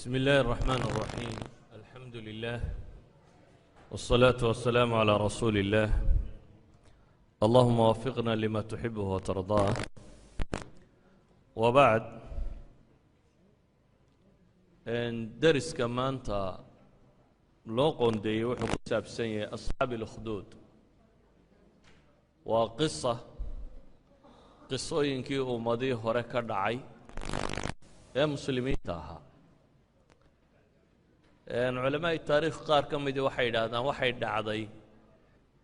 بسم الله الرحمن الرحيم. الحمد لله والصلاة والسلام على رسول الله. اللهم وفقنا لما تحبه وترضاه. وبعد درس كمان لو قندي وحكو سابسية أصحاب الأخدود قصوينكي أمدي هوريكا دعي يا مسلمين تاها علماء التاريخ قار كمدي waxay yiraahdaan waxay dhacday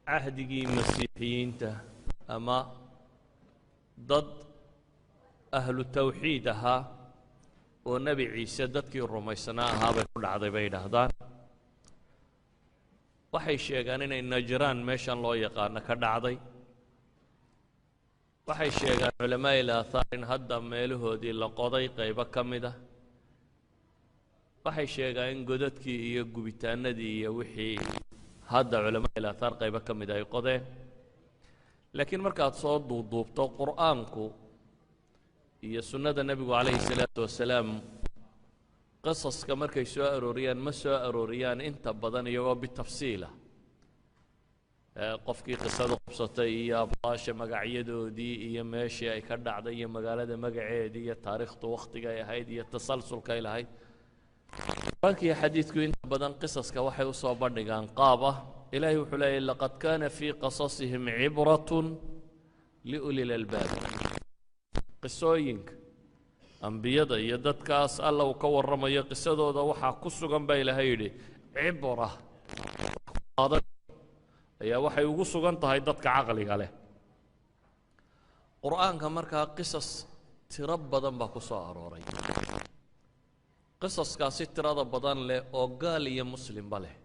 ahdigii masiixiyiinta ama dad ahlu tawxiid ahaa oo nabi ciise dadkii rumaysanaa ahaa bay ku dhacday bay yiraahdaan waxay sheegaan inay najraan meeshan loo yaqaan ka dhacday waxay sheegaan علماء الآثار in hadda meelahoodii la qoday qayb kamid ah waxay sheegaan in godadkii iyo gubitaanadii iyo wixii hadda علماء الآثار qayb kamid ay qodeen laakiin markaad soo duubto quraanku iyo sunnada nabigu calayhi salaatu wasalaam qisaska markay soo arooriyaan ma soo arooriyaan inta badan iyagoo bitafsiila qofkii qisada qabsatay iyo abdaasha magacyadoodii iyo meeshii ay ka dhacday iyo magaalada magaceedii iyo taariikhda waqtiga ay ahayd iyo tasalsulka ay lahayd quraanka xadiidku inta badan qisaska waxay u soo bandhigaan qaab ah ilaahay wuxuu leeyahay laqad kaana fii qasasihim cibratun liulil albaab qisooyinka ambiyada iyo dadkaas alla uu ka warramayo qisadooda waxaa ku sugan baa ilaahay yidhi cibra ayaa waxay ugu sugan tahay dadka caqliga leh quraanka markaa qisas tiro badan baa ku soo arooray qisaskaasi tirada badan leh oo gaal iyo muslimba leh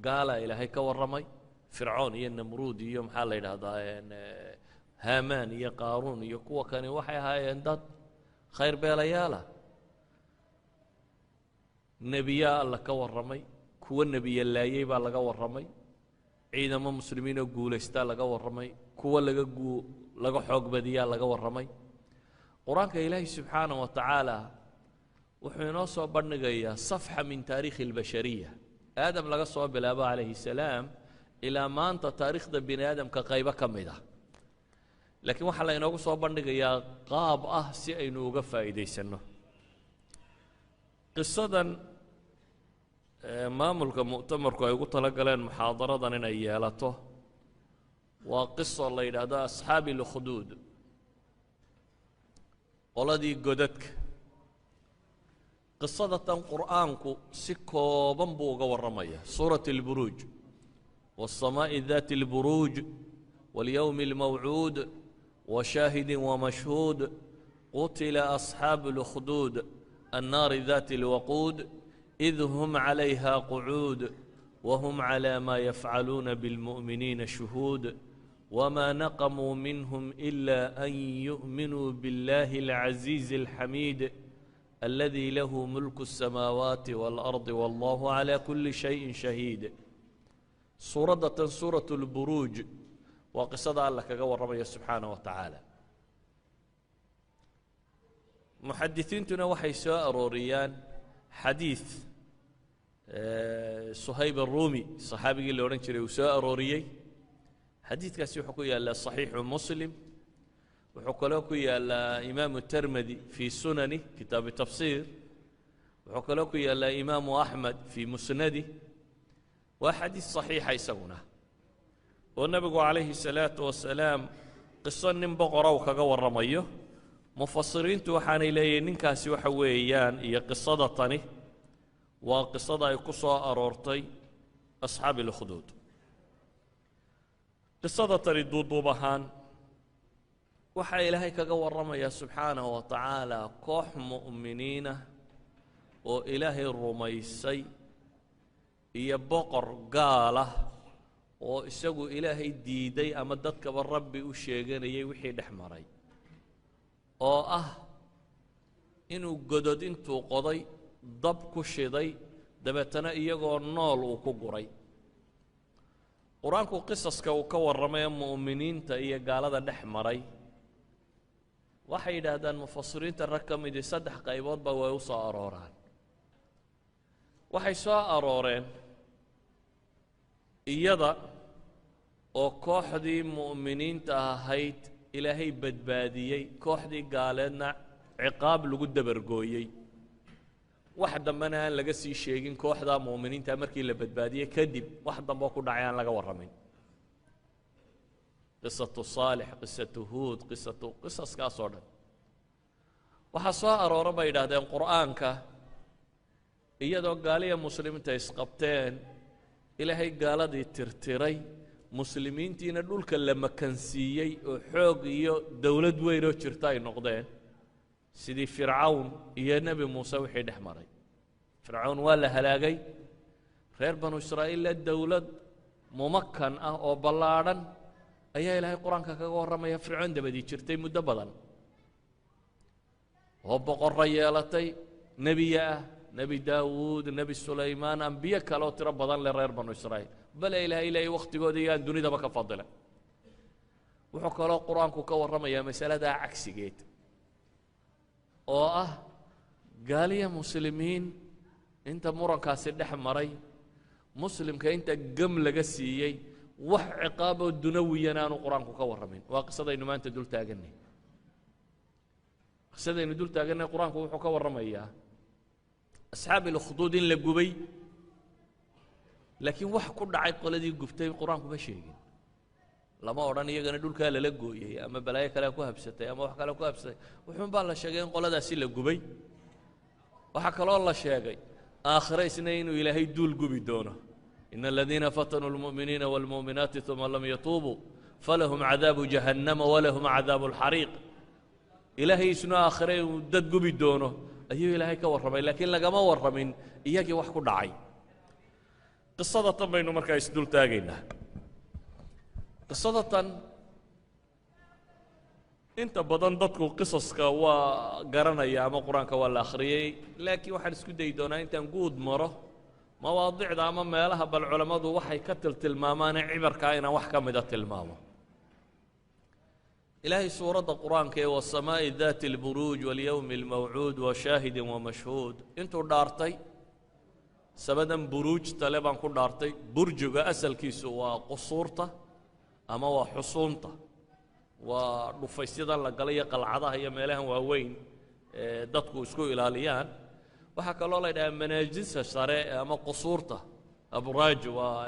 gaala ilaahay ka warramay fircoon iyo namruud iyo maxaa la yidhaahdaa haamaan iyo qaaruun iyo kuwa kani waxay ahaayeen dad khayr beelayaala nebiyaa alla ka warramay kuwa nebiya laayay baa laga warramay ciidamo muslimiin oo guulaystaa laga warramay kuwa laga xoog badiyaa laga warramay quraanka ilaahay subxaanahu wa tacaala wuxuu inoo soo bandhigayaa safxa min taariikhi albashariya aadam laga soo bilaabo calayhi salaam ilaa maanta taariikhda bini aadamka qaybo ka mid ah laakiin waxaa la inoogu soo bandhigayaa qaab ah si aynu uga faa'iidaysanno qisadan maamulka mu'tamarku ay ugu talagaleen muxaadaradan inay yeelato waa qiso la yidhaahdo asxaabi اlukhuduud qoladii godadka qisadatan qur'aanku si kooban buu uga warramaya suurat اlburuuj wالsamaaءi daati اlburuuj waاlyowmi اlmawcuud washaahidi wamashhuud qutila asxaabu اlukhuduud annaari daati اlwaquud إذ هم عليها قعود وهم على ما يفعلون بالمؤمنين شهود وما نقموا منهم إلا أن يؤمنوا بالله العزيز الحميد الذي له ملك السماوات والأرض والله على كل شيء شهيد سورة البروج وقصة الله كقول ربي سبحانه وتعالى محدثين وحي سواء روريان حديث صهيب الرومي صحابي اللي ورنشري وساء روريي حديث كاسي حكوية صحيح مسلم وحكولوكي الإمام الترمذي في سننه كتاب التفسير وحكولوكي الإمام أحمد في مسنده وحديث صحيح يسونه والنبي عليه الصلاة والسلام قصة نبقرة وكقور رميه مفسرين توحاني لي نكاسي وحويان هي قصة طني وقصة يقصى أرورتي أصحاب الأخدود قصة تردود بهان وحي إلهي كقور رمي سبحانه وتعالى كوح مؤمنين وإلهي الرميسي يبقر قاله وإساقوا إلهي ديدي أمددك بالرب وشيغان يوحي دحمري oo ah inuu godod intuu qoday dab ku shiday dabeetana iyagoo nool uu ku guray quraanku qisaska uu ka warramay mu'miniinta iyo gaalada dhex maray waxay yidhaahdaan mufasiriinta rag ka mid saddex qayboodba way u soo arooraan waxay soo arooreen iyada oo kooxdii mu'miniinta ahayd ilaahay badbaadiyey kooxdii gaaleedna ciqaab lagu dabargooyey wax dambena aan laga sii sheegin kooxdaa mu'miniinta markii la badbaadiyey kadib wax dambe ku dhacay aan laga warramin qisatu saalix qisatu huud qisaskaasoo dhan waxaa soo aroora bay yidhaahdeen qur'aanka iyadoo gaaliya muslimiinta isqabteen ilaahay gaaladii tirtiray muslimiintiina dhulka la makansiiyey oo xoog iyo dowlad weyn oo jirta ay noqdeen sidii fircawn iyo nebi muuse wixii dhex maray fircawn waa la halaagay reer banu israa'iilla dowlad mumakan ah oo ballaadhan ayaa ilaahay qur-aanka kaga warramaya fircoon dabadii jirtay muddo badan oo boqorro yeelatay nebiya ah nebi daawuud nebi sulaymaan ambiye kale oo tiro badan leh reer banu israa'iil bale ilaahay wakhtigooda iyaan dunidaba ka fadilay wuxuu kaloo qur-aanku ka warramayaa masaladaa cagsigeed oo ah gaaliya muslimiin inta murankaasi dhex maray muslimka inta gam laga siiyey wax ciqaaboo dunawiyana aanu qur-aanku ka warramin waa qisadaynu maanta dul taaganay qisadaynu dul taaganay qur-aanku wuxuu ka warramayaa asxaabi اlkhduud in la gubay laakiin wax ku dhacay qoladii gubtay qur-aanku ma sheegin lama odhan iyagana dhulkaa lala gooyey ama balaayo kalea ku habsatay ama wax kale ku habsatay wuxuun baa la sheegay in qoladaasi la gubay waxaa kaloo la sheegay aakhire isna inuu ilaahay duul gubi doono ina aladiina fatanuu اlmu'miniina wاlmu'minaati uma lam yatuubuu falahum cadaabu jahannama walahum cadaabu اlxariiq ilaahay isna aakhire inuu dad gubi doono ayuu ilaahay ka warramay laakiin lagama warramin iyagii wax ku dhacay qisada tan baynu markaa isdul taagaynaa qisada tan inta badan dadku qisaska waa garanaya ama qur-aanka waa la akhriyey laakiin waxaan isku dayi doonaa intaan guud maro mawaadicda ama meelaha bal culammadu waxay ka tilmaamaane cibarkaa inaan wax ka mida tilmaamo ilaahay suuradda qur-aanka ee wasamaa'i daati اlburuuj walyowmi اlmawcuud washaahidin wamashhuud intuu dhaartay sabadan buruujta le baan ku dhaartay burjuga asalkiisu waa qusuurta ama waa xusuunta waa dhufaysyadan la galay iyo qalcadaha iyo meelahan waaweyn ee dadku isku ilaaliyaan waxaa kaloo la yidhahaa manaajisa sare ama qusuurta abraaj waa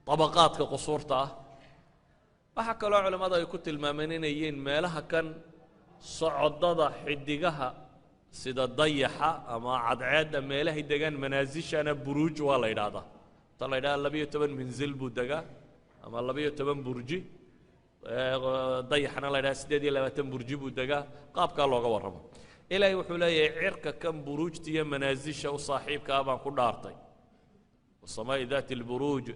طabaqaadka qusuurta ah waxaa kaloo culimmadu ay ku tilmaameen inay yihiin meelaha kan socodada xidigaha sida dayaxa ama cadceedda meelahay degaan manaasishana buruuj waa la yidhaahdaa ta la yidhaha 12 minzil buu degaa ama 12 burji dayaxna la yidhaha 28 burji buu degaa qaabkaa looga warramo ilaahay wuxuu leeyahay cirka kan buruujta iyo manaasisha u saaxiibka ah baan ku dhaartay wasamaa'i daati اlburuuj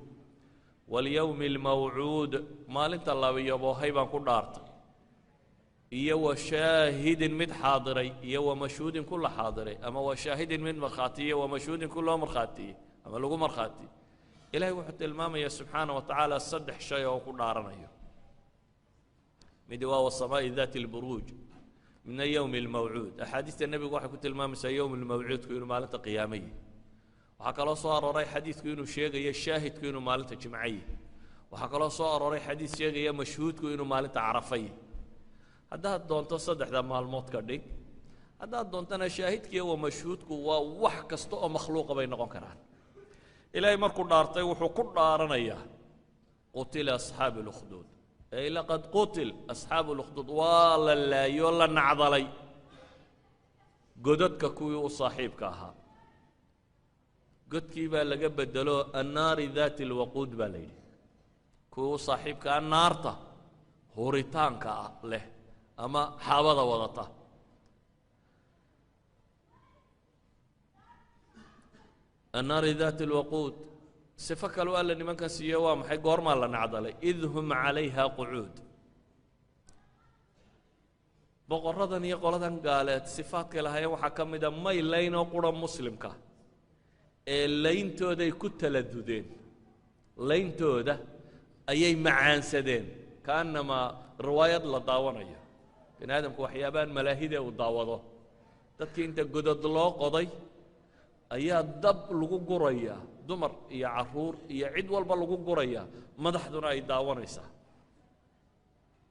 walyowmi اlmawcuud maalinta labayaboohay baan ku dhaartay iyo washaahidin mid xaadiray iyo wamashhuudin ku la xaadiray ama washaahidin mid markhaatiye wamashhuudin ku loo markhaatiyey ama lagu markhaatiyey ilahay wuxuu tilmaamaya subxaana wa tacaala 3 shay oo ku dhaaranayo midi waa wasamaa'i daati اlburuuj midna yowmi اlmawcuud axaadiista nebigu waxay ku tilmaamaysaa yowm اlmawcuudku inuu maalinta qiyaame yahay waxaa kaloo soo arooray xadiidku inuu sheegayo shaahidku inuu maalinta jimco yahay waxaa kaloo soo arooray xadiid sheegaya mashhuudku inuu maalinta carafa yahay haddaad doonto 3 maalmood ka dhig haddaad doontana shaahidkiiyo wa mashhuudku waa wax kasta oo makhluuqa bay noqon karaan ilaahay markuu dhaartay wuxuu ku dhaaranayaa qutila asxaabu اlkhduud ay laqad qutil asxaabu اlkhduud waa la laayoo la nacdalay godadka kuwii u saaxiibka ahaa godkii baa laga bedelo annaari daati اlwaquud baa la yidhi kuwii u saaxiibka ah naarta huritaanka ah leh ama xaabada wadata annaari daati اlwaquud sifo kaloo alla nimankan siiyo waa maxay goormaa la nacdalay id hum calayha qucuud boqoradan iyo qoladan gaaleed sifaadkay lahaayeen waxaa ka mida may laynoo qura muslimka ee layntooday ku taladudeen layntooda ayay macaansadeen kaannamaa riwaayad la daawanayo bini aadamku waxyaabaan malaahidee uu daawado dadkii inta godod loo qoday ayaa dab lagu gurayaa dumar iyo caruur iyo cid walba lagu gurayaa madaxduna ay daawanaysaa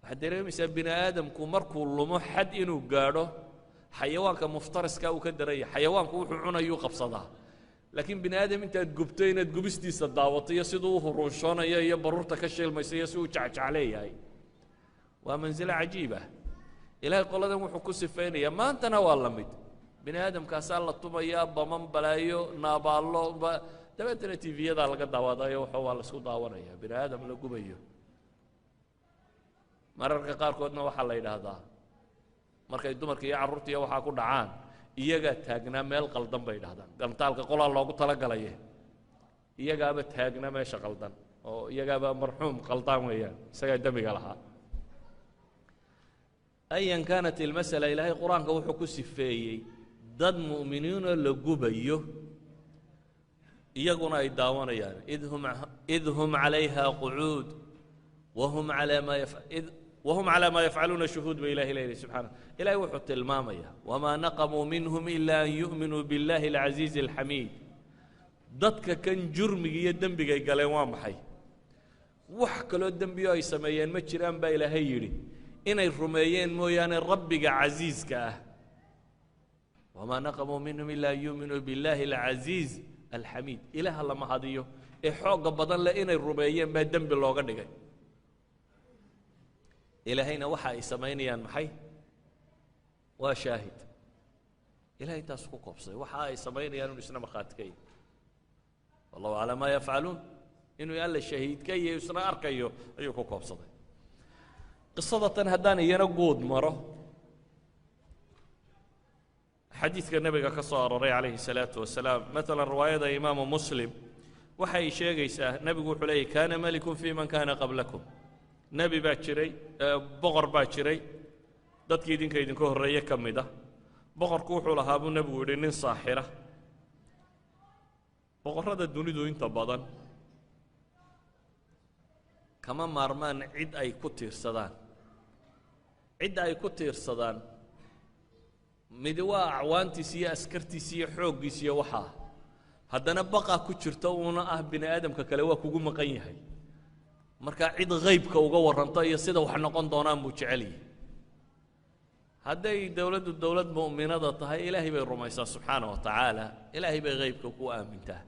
waxaad dareemaysaa bini aadamku markuu lumo xad inuu gaadho xayawaanka muftariska uu ka daraya xayawaanku wuxuu cunayuu qabsadaa laakiin bini aadam intaad gubto inaad gubistiisa daawato iyo siduu u huruunshoonaya iyo baruurta ka sheelmaysa iyo si uu jacjacleeyahay waa manzilo cajiib ah ilaahay qoladan wuxuu ku sifaynayaa maantana waa la mid bini aadamkaasaa la tumayaa baman balaayo naabaallo dabeetana tv-yadaa laga daawadayo waxa waa la isku daawanaya bini aadam la gubayo mararka qaarkoodna waxaa la yidhaahdaa markay dumarka iyo carruurta iyo waxaa ku dhacaan iyagaa taagnaa meel qaldan bay yidhahdaan gantaalka qolaa loogu talagalaye iyagaaba taagnaa meesha qaldan oo iyagaaba marxuum qaldaan weeyaan isagaa demiga lahaa ayan kaanat ilmasala ilaahay qur-aanka wuxuu ku sifeeyey dad mu'miniinoo la gubayo iyaguna ay daawanayaan id hum calayha qucuud wahum calaa maa yafcaluuna shuhuud ba ilahi leeyahay subxaana ilahay wuxuu tilmaamayaa wamaa naqamuu minhum ila an yu'minuu biاllahi alcaziizi alxamiid dadka kan jurmiga iyo dembigay galeen waa maxay wax kaloo dembiyo ay sameeyeen ma jiraan baa ilaahay yidhi inay rumeeyeen mooyaane rabbiga casiiska ah wamaa naqamuu minhum ila an yu'minuu biاllahi alcaziiz alxamiid ilaaha lama hadiyo ee xoogga badan leh inay rumeeyeen baa dembi looga dhigay ilaahayna waxa ay samaynayaan maxay waa shaahid ilahay taas ku koobsaday waxa ay samaynayaan inuu isna markhaati ka yahay wallahu calaa maa yafcaluun inuu alla shahiid ka yahay isna arkayo ayuu ku koobsaday qisada tan haddaan iyana guud maro xadiidka nebiga ka soo aroray calayhi salaatu wasalaam maalan riwaayada imaamu muslim waxay sheegaysaa nebigu wuxuu leeyahy kaana malikun fii man kaana qablakum nebi baa jiray boqor baa jiray dadkii idinka horreeye ka mid ah boqorku wuxuu lahaa buu nebigu yidhi nin saaxira boqorrada dunidu inta badan kama maarmaan cid ay ku tiirsadaan cidda ay ku tiirsadaan midi waa acwaantiisa iyo askartiisa iyo xooggiisa iyo waxaa haddana baqaa ku jirta uuna ah bini aadamka kale waa kugu maqan yahay markaa cid haybka uga warranto iyo sida wax noqon doonaan buu jecel yahay hadday dowladdu dowlad mu'minada tahay ilaahay bay rumaysaa subxaana wa tacaala ilaahay bay haybka ku aamintaa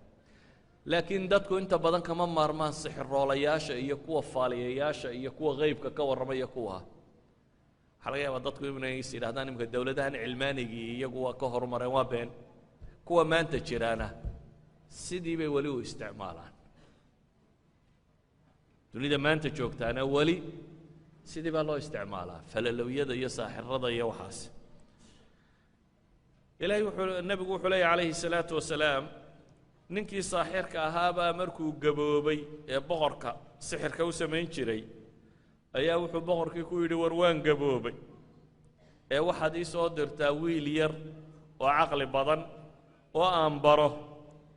laakiin dadku inta badan kama maarmaan sixiroolayaasha iyo kuwa faaliyayaasha iyo kuwa haybka ka warramaya kuwa waxaa laga yaabaa dadku inay is yidhahdaan imika dowladahan cilmaanigii iyagu waa ka horumareen waa been kuwa maanta jiraana sidii bay weli u isticmaalaan dunida maanta joogtaana weli sidii baa loo isticmaalaa falalowyada iyo saaxirada iyo waxaas ilaahay nebigu wuxuu leeyahy calayhi salaatu wasalaam ninkii saaxirka ahaabaa markuu gaboobay ee boqorka sixirka u samayn jiray ayaa wuxuu boqorkii ku yidhi war waan gaboobay ee waxaad ii soo dirtaa wiil yar oo caqli badan oo aan baro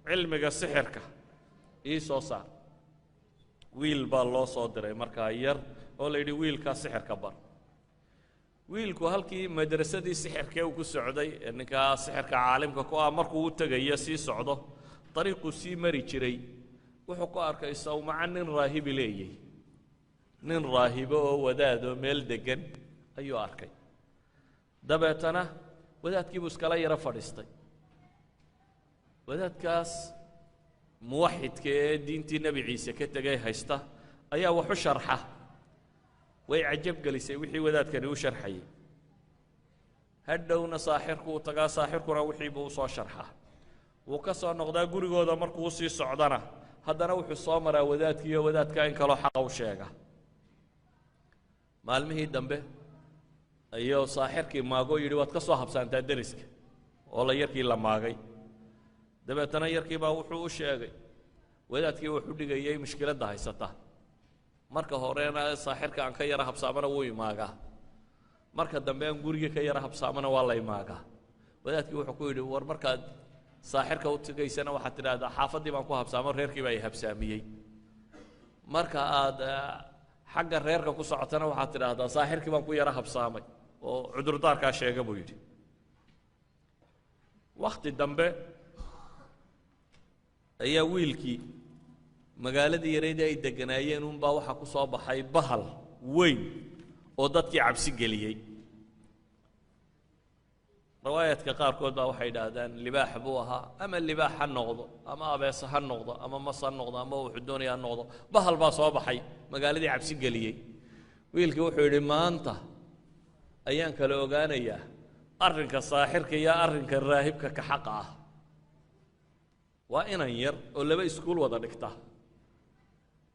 cilmiga sixirka ii soo saar wiil baa loo soo diray markaa yar oo la yidhi wiilkaa sixirka bar wiilku halkii madrasadii sixirkee uu ku socday ee ninkaa sixirka caalimka ku ah markuu u tegayo sii socdo dariiquu sii mari jiray wuxuu ku arkay sawmaca nin raahibi leeyay nin raahibo oo wadaadoo meel deggan ayuu arkay dabeetana wadaadkii buu iskala yaro fadhiistay wadaadkaas muwaxidka ee diintii nebi ciise ka tegay haysta ayaa wax u sharxa way cajab gelisay wixii wadaadkani u sharxayay hadhowna saaxirku uu tagaa saaxirkuna wixii buu u soo sharxaa wuu ka soo noqdaa gurigooda markuu u sii socdana haddana wuxuu soo maraa wadaadkii iyo wadaadka in kaloo xaqa u sheega maalmihii dambe ayuu saaxirkii maagoo yidhi waad ka soo habsaantaa deriska oo la yarkii la maagay dabeetana yarkii baa wuxuu u sheegay wadaadkii wuxuu dhigayay mushkiladda haysata marka horena saaxirka aan ka yara habsaamana wuu imaagaa marka dambe aan gurigii ka yara habsaamana waa la imaagaa wadaadkii wuxuu ku yidhi war markaad saaxirka u tegaysana waxaad tidhaahdaa xaafaddii baan ku habsaamo reerkii baa i habsaamiyey marka aad xagga reerka ku socotana waxaad tidhaahdaa saaxirkii baan ku yara habsaamay oo cudurdaarkaa sheega buu yidhi wakhti dambe ayaa wiilkii magaaladii yareed ay deganaayeen unbaa waxaa ku soo baxay bahal weyn oo dadkii cabsi geliyey riwaayaadka qaarkood baa waxay yidhaahdaan libaax buu ahaa ama libaax ha noqdo ama abeesa ha noqdo ama mas ha noqdo ama wuxuu doonaya ha noqdo bahal baa soo baxay magaaladii cabsi geliyey wiilkii wuxuu yidhi maanta ayaan kala ogaanayaa arrinka saaxirka iyo arrinka raahibka ka xaqa ah waa inan yar oo laba iskuul wada dhigta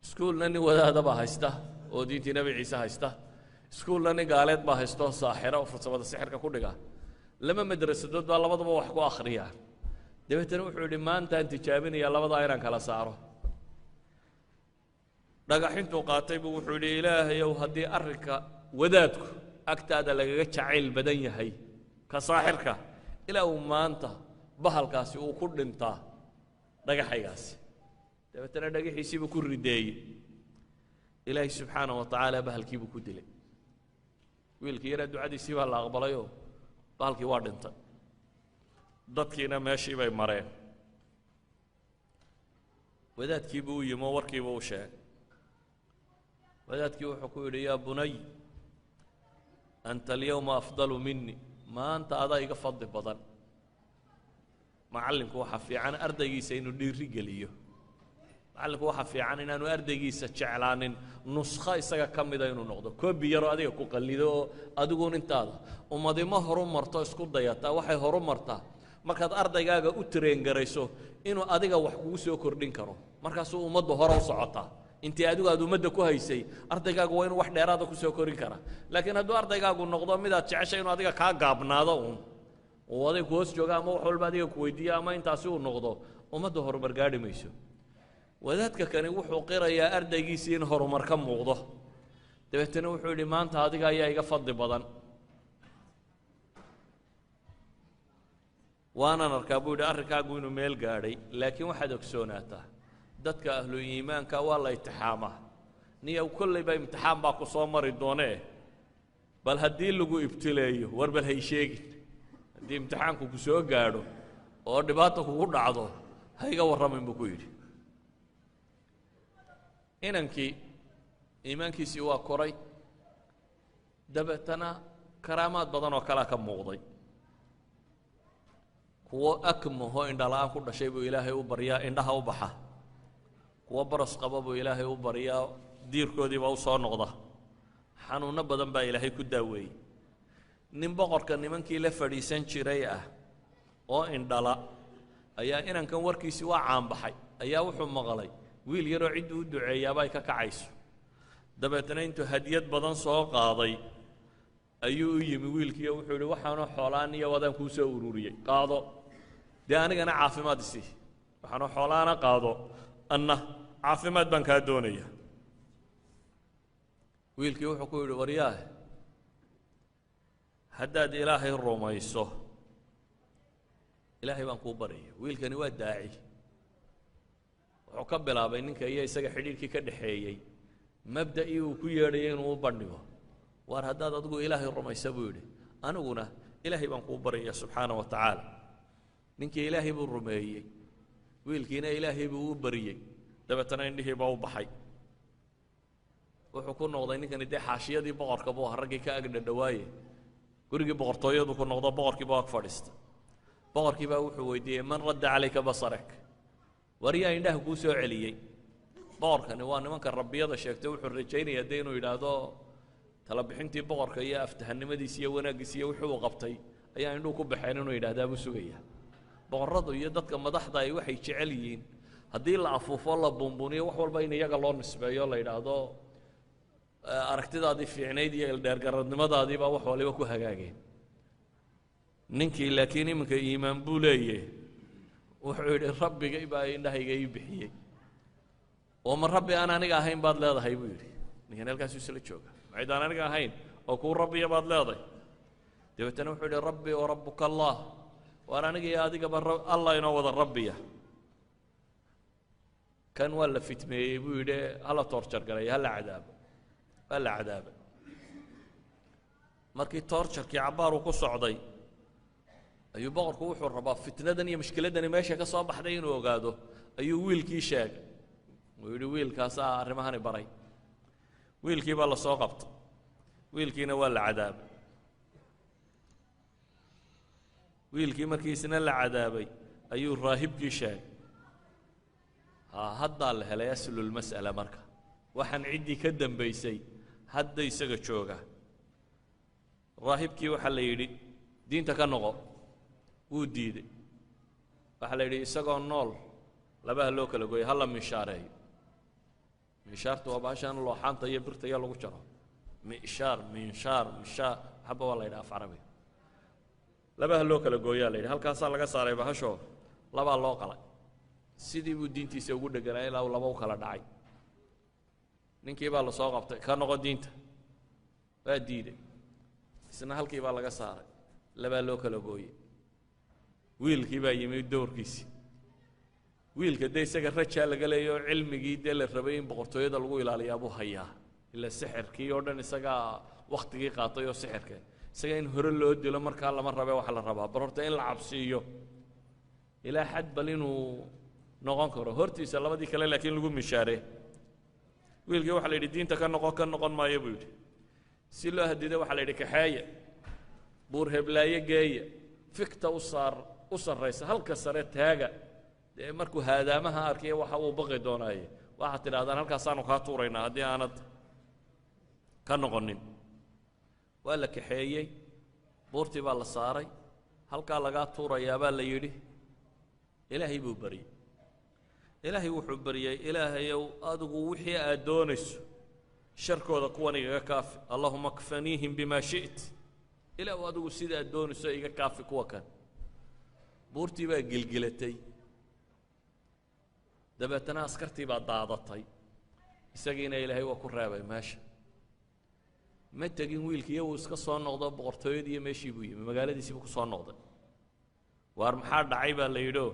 iskuulna nin wadaadabaa haysta oo diintii nebi ciise haysta iskuulna nin gaaleed baa haysta oo saaxira oo farsamada sixirka ku dhiga lama madrasadood baa labadaba wax ku akhriyaan dabeetana wuxuu yidhi maantaan tijaabinayaa labadaa inaan kala saaro dhagaxintuu qaatay buu wuxuu yidhi ilaahayow haddii arrinka wadaadku agtaada lagaga jacayl badan yahay ka saaxirka ilaa uu maanta bahalkaasi uu ku dhintaa dhagaxaygaasi dabeetana dhagaxiisiibuu ku rideeyey ilaahay subxaanahu wa tacaala bahalkiibuu ku dilay wiilkii yaraa ducadiisii baa la aqbalayoo bahalkii waa dhintay dadkiina meeshii bay mareen wadaadkiibuu u yimi oo warkiibuu u sheegay wadaadkii wuxuu ku yidhi yaa bunay anta alyawma afdalu mini maanta adaa iga fadli badan macallinku waxaa fiican ardaygiisa inuu dhiiri geliyo macallinku waxaa fiican inaanu ardaygiisa jeclaanin nuskho isaga ka mida inuu noqdo koobi yaroo adiga ku qallido oo adiguun intaada ummadimo horu marto isku dayataa waxay horu martaa markaad ardaygaaga u tareengarayso inuu adiga wax kugu soo kordhin karo markaasuu ummaddu hore u socotaa intii adigu aad ummadda ku haysay ardaygaagu waa inuu wax dheeraada ku soo korin karaa laakiin hadduu ardaygaagu noqdo midaad jeceshay inuu adiga kaa gaabnaado uun uu aday ku hoos jooga ama wax walba adiga ku weydiiya ama intaasi uu noqdo ummadda horumar gaadhi mayso wadaadka kani wuxuu qirayaa ardaygiisii in horumar ka muuqdo dabeetana wuxuu yidhi maanta adiga ayaa iga fadli badan waanan arkaa buu yidhi arrinkaagu inuu meel gaadhay laakiin waxaad ogsoonaataa dadka ahlu iimaanka waa la imtixaamaa niyow kollayba imtixaan baa ku soo mari doonee bal haddii lagu ibtileeyo war bal hay sheegin haddii imtixaanku ku soo gaadho oo dhibaata kugu dhacdo ha iga warramayn buu ku yidhi inankii iimaankiisii waa koray dabeetana karaamaad badan oo kalea ka muuqday kuwo akmahoo indhala-aan ku dhashay buu ilaahay u baryaa indhaha u baxa kuwo baras qaba buu ilaahay u baryaa diirkoodiiba u soo noqda xanuunno badan baa ilaahay ku daaweeyey nin boqorka nimankii la fadhiisan jiray ah oo indhala ayaa inankan warkiisii waa caanbaxay ayaa wuxuu maqlay wiil yaroo cidduu u duceeyaaba ay ka kacayso dabeetana intuu hadiyad badan soo qaaday ayuu u yimi wiilkiiyo wuxuu yidhi waxaanoo xoolaan iyo wadaan kuu soo ururiyey qaado dee anigana caafimaad isii waxaanoo xoolaana qaado anna caafimaad baan kaa doonaya wiilkii wuxuu ku yidhi waryaah haddaad ilaahay rumayso ilaahay baan kuu baryaya wiilkani waa daaci wuxuu ka bilaabay ninka iyo isaga xidhiirkii ka dhaxeeyey mabda'ii uu ku yeedhayay inuu u bandhigo waar haddaad adigu ilaahay rumaysa buu yidhi aniguna ilaahay baan kuu baryaya subxaana wa tacaala ninkii ilaahay buu rumeeyey wiilkiina ilaahay buu u baryey dabeetana indhihii baa u baxay wuxuu ku noqday ninkani dee xaashiyadii boqorka buu ahaa raggii ka agdhadhawaaye gurigii boqortooyadu ku noqdo boqorkii baa ag fadhiista boqorkii baa wuxuu weydiiyey man radda calayka basarak waryaa indhaha kuu soo celiyey boqorkani waa nimanka rabbiyada sheegtay wuxuu rajaynayaa dee inuu yidhaahdo talabixintii boqorka iyo aftahannimadiisi iyo wanaaggiisi iyo wixii uu qabtay ayaa indhuhu ku baxeen inuu yidhahdaa buu sugaya boqorradu iyo dadka madaxda ay waxay jecel yihiin haddii la afuufo la buunbuuniyo wax walba in iyaga loo nisbeeyo la yidhaahdo aragtidaadii fiicnayd iyo ildheergaradnimadaadii baa wax waliba ku hagaageen ninkii laakiin iminka iimaan buu leeyahy wuxuu yidhi rabbigay baa indhahayga ii bixiyey oo ma rabbi aan aniga ahayn baad leedahay buu yidhi ninkan halkaasuu isla jooga macidaan aniga ahayn oo kuu rabbiya baad leedahay dabeetana wuxuu yidhi rabbi wa rabbuka allah waar aniga iyo adigaba allah inoo wada rabbiya kan waa la fitmeeyey buu yidhi hala toorjargalay hala cadaabo waa la cadaaba markii toorjarkii cabbaaruu ku socday ayuu boqorku wuxuu rabaa fitnadan iyo mushkiladani meesha ka soo baxday inuu ogaado ayuu wiilkii sheegay uu yidhi wiilkaasaa arrimahani baray wiilkii baa la soo qabtay wiilkiina waa la cadaabay wiilkii markii isna la cadaabay ayuu raahibkii sheegay haddaa la helay aslulmas'ala marka waxaan ciddii ka dambaysay hadda isaga jooga raahibkii waxaa la yidhi diinta ka noqo wuu diiday waxaa la yidhi isagoo nool labaha loo kala gooyay hala miishaareeyo miishaartu waa baashaan looxaanta iyo birta iyo lagu jaro miishaar minshaar mishaa waxba waa la yidhaha af carabi labaha loo kala gooyaa la yidhi halkaasaa laga saaray bahashoo labaa loo qalay sidii buu diintiisa ugu dheganaa ilaa uu laba u kala dhacay ninkii baa la soo qabtay ka noqo diinta waa diiday isna halkii baa laga saaray labaa loo kala gooyey wiilkii baa yimi doorkiisii wiilka dee isaga rajaa laga leeyaoo cilmigii dee la rabay in boqortooyada lagu ilaaliyaa buu hayaa ilaa sixirkii oo dhan isagaa wakhtigii qaatay oo sixirka isaga in hore loo dilo markaa lama rabe waxa la rabaa bal horta in la cabsiiyo ilaa xad bal inuu noqon karo hortiisa labadii kale laakiin lagu mishaare wiilkii waxaa la yidhi diinta ka noqon maayo buu yidhi si loo hadido waxaa la yidhi kaxeeya buur heblaaye geeya fikta u sarraysa halka sare taaga dee markuu haadaamaha arkaya waxa uu baqi doonaaye waxaad tidhahdaan halkaasaanu kaa tuuraynaa haddii aanad ka noqonin waa la kaxeeyey buurtii baa la saaray halkaa lagaa tuurayaa baa la yidhi ilaahay buu baryey ilaahay wuxuu baryey ilaahayow adigu wixii aad doonayso sharkooda kuwan igaga kaafi allahuma kfaniihim bima shi't ilaahu adigu sida aad doonayso iga kaafi kuwa kan buurtii baa gilgilatay dabeetana askartii baa daadatay isagiina ilaahay waa ku reebay meesha ma tegin wiilkiiyo uu iska soo noqdo boqortooyadii iyo meeshii buu yimi magaaladiisiibuu ku soo noqday waar maxaa dhacay baa la yidhio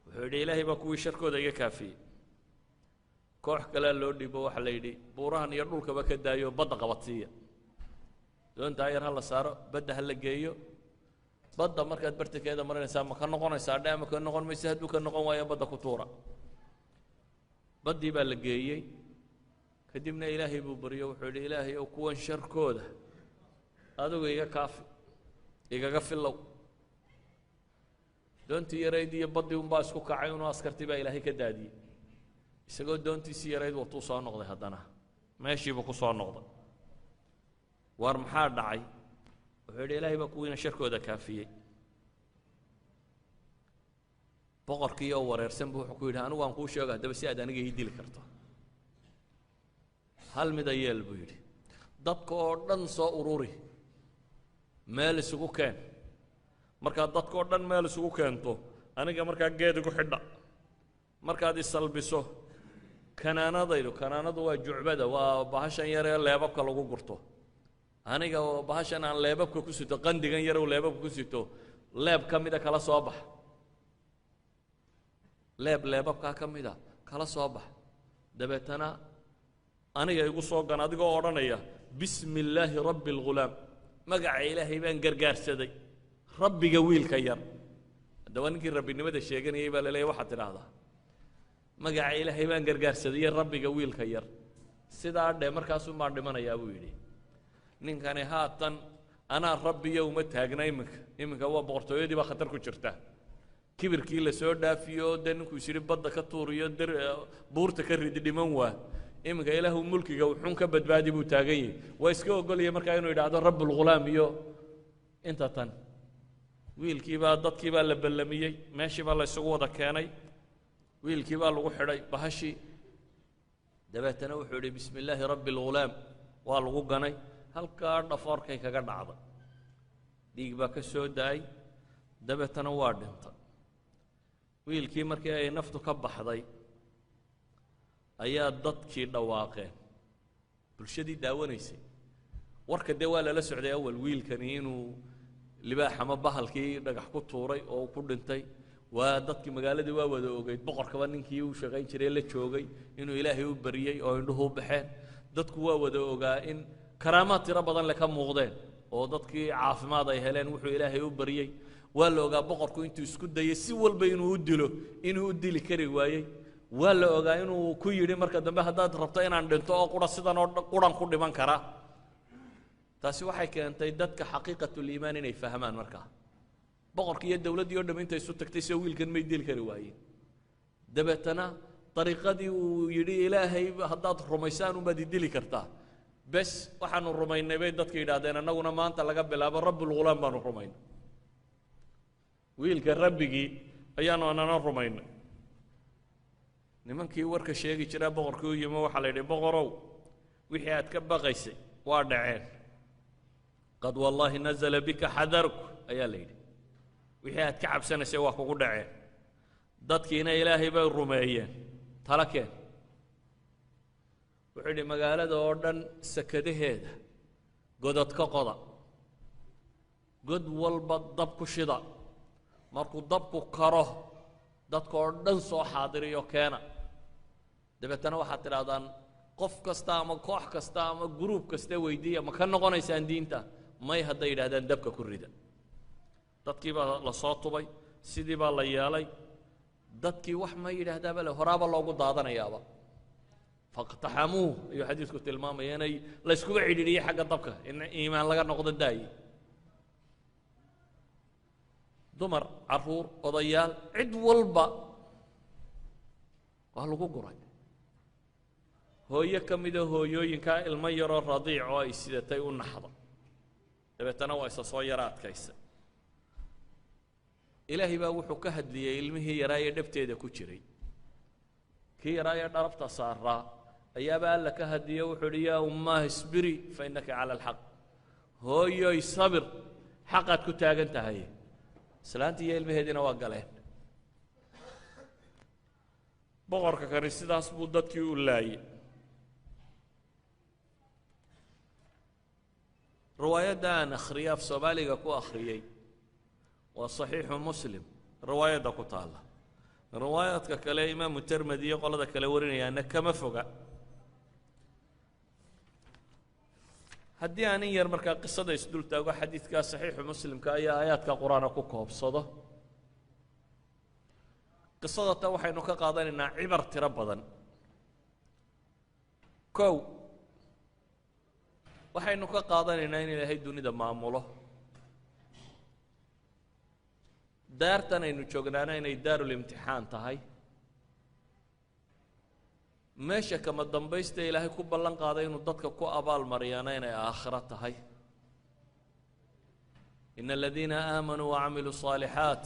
wuxuu yidhi ilaahay baa kuwii sharkooda iga kaafiyey koox kalea loo dhiibo waxaa la yidhi buurahan iyo dhulkaba ka daayo badda qabadsiiya doontaa yar ha la saaro badda ha la geeyo badda markaad bartankeeda marinaysaa ma ka noqonaysaa dhe ama ka noqon maysa hadduu ka noqon waayo badda ku tuura baddii baa la geeyey kadibna ilaahay buu baryo wuxuu yidhi ilaahay ow kuwan sharkooda adigu iga kaafi igaga filow doontii yarayd iyo baddii unbaa isku kacay unoo askartii baa ilaahay ka daadiyey isagoo doontiisii yarayd watuu soo noqday haddana meeshiibuu ku soo noqday waar maxaa dhacay wuxuu yidhi ilaahay baa kuwiina sharkooda kaafiyey boqorkii oo wareersan buu wuxuu ku yidhi anigu aan kuu sheego haddaba si aad aniga ii dili karto hal mida yeel buu yidhi dadka oo dhan soo ururi meel isugu keen markaad dadka oo dhan meel isugu keento aniga markaa geed igu xidha markaad isalbiso kanaanadaydu kanaanadu waa jucbada waa bahashan yaree leebabka lagu gurto aniga oo bahashan aan leebabka ku sito qandigan yarow leebabka ku sito leeb ka mida kala soo bax leebabkaa ka mida kala soo bax dabeetana aniga igu soo gan adigoo odhanaya bismi illaahi rabbi alghulaam magaca ilaahay baan gargaarsaday rabbiga wiilka yar haddaba ninkii rabbinimada sheeganayay baa la leeyahy waxaad tidhaahdaa magaca ilaahay baan gargaarsaday rabbiga wiilka yar sidaa dhee markaasuu maan dhimanayaa buu yidhi ninkani haatan anaa rabbiyo uma taagna iminka waa boqortooyadii baa khatar ku jirta kibirkii la soo dhaafiyo dee ninkuu is yidhi badda ka tuuriyo buurta ka ridi dhiman waa iminka ilaahu mulkiga wuxuun ka badbaadi buu taagan yahay waa iska ogolaya markaa inuu yidhaahdo rabbulghulaam iyo inta tan wiilkii baa dadkii baa la ballamiyey meeshii baa la isugu wada keenay wiilkii baa lagu xidhay bahashii dabeetana wuxuu yidhi bismi illaahi rabbi alghulaam waa lagu ganay halkaa dhafoorkay kaga dhacday dhiig baa ka soo da-ay dabeetana waa dhintay wiilkii markii ay naftu ka baxday ayaa dadkii dhawaaqeen bulshadii daawanaysay warka dee waa lala socday awal wiilkani inuu libaax ama bahalkii dhagax ku tuuray oo ku dhintay waa dadkii magaaladii waa wada ogeyd boqorkaba ninkii uu shaqayn jiray la joogay inuu ilaahay u bariyey oo indhuhu u baxeen dadku waa wada ogaa in karaamaad tiro badan le ka muuqdeen oo dadkii caafimaad ay heleen wuxuu ilaahay u bariyey waa la ogaa boqorku intuu isku dayay si walba inuu u dilo inuu u dili kari waayey waa la ogaa inuu ku yidhi marka dambe haddaad rabto inaan dhinto oo qura sidan oo quran ku dhiman kara taasi waxay keentay dadka xaqiiqatuliimaan inay fahmaan markaa boqorkii iyo dowladdii oo dham intay isu tagtay soo wiilkan may dili kari waayeen dabeetana dariiqadii uu yidhi ilaahay haddaad rumaysaan umaad idili kartaa bes waxaanu rumaynay bay dadka yidhaahdeen annaguna maanta laga bilaabo rabbulghulaam baanu rumaynay wiilka rabbigii ayaanu anana rumaynay nimankii warka sheegi jiraa boqorkii u yimi waxaa la yidhi boqorow wixii aad ka baqaysay waa dhaceen qad wallaahi nazala bika xadarku ayaa la yidhi wixii aad ka cabsanaysay waa kugu dhaceen dadkiina ilaahay bay rumeeyeen tala keen wuxuu yidhi magaalada oo dhan sakadaheeda godad ka qoda god walba dab ku shida markuu dabku karo dadka oo dhan soo xaadiriyo keena dabeetana waxaad tidhahdaan qof kasta ama koox kasta ama gruub kasta weydiiya ma ka noqonaysaan diinta may hadday yidhahdaan dabka ku rida dadkii baa la soo tubay sidii baa la yeelay dadkii wax ma yidhaahdaaba le horaaba loogu daadanayaaba faqtaxamuuh ayuu xadiisku tilmaamaya inay layskuba cidhiidhiyey xagga dabka in iimaan laga noqdo daaye dumar caruur odayaal cid walba waa lagu guray hooyo ka mida hooyooyinkaa ilmo yaroo radiic oo ay sidatay u naxda dabeetana waa isa soo yara adkaysay ilaahay baa wuxuu ka hadliyey ilmihii yaraa ee dhabteeda ku jiray kii yaraa ee dharabta saaraa ayaaba alla ka hadliyo wuxuu idhi yaa ummaah isbiri fa innaka cala alxaq hooyoy sabir xaqaad ku taagan tahay islaantii iyo ilmaheediina waa galeen boqorka kani sidaas buu dadkii u laayey riwaayadda aan akhriyay af soomaaliga ku akhriyey waa saxiixu muslim riwaayadda ku taalla riwaayaadka kale imaamu termedi iyo qolada kale warinayaana kama foga haddii aan in yar markaa qisada isdul taago xadiidkaa saxiixu muslimka ayaa aayaadka qur-aana ku koobsado qisada ta waxaynu ka qaadanaynaa cibar tiro badan kow waxaynu ka qaadanaynaa in ilaahay dunida maamulo daartan aynu joognaana inay daarulimtixaan tahay meesha kama dambaysta ilaahay ku ballan qaaday inuu dadka ku abaal mariyaana inay aakhiro tahay ina aladiina aamanuu wacamiluu صaalixaat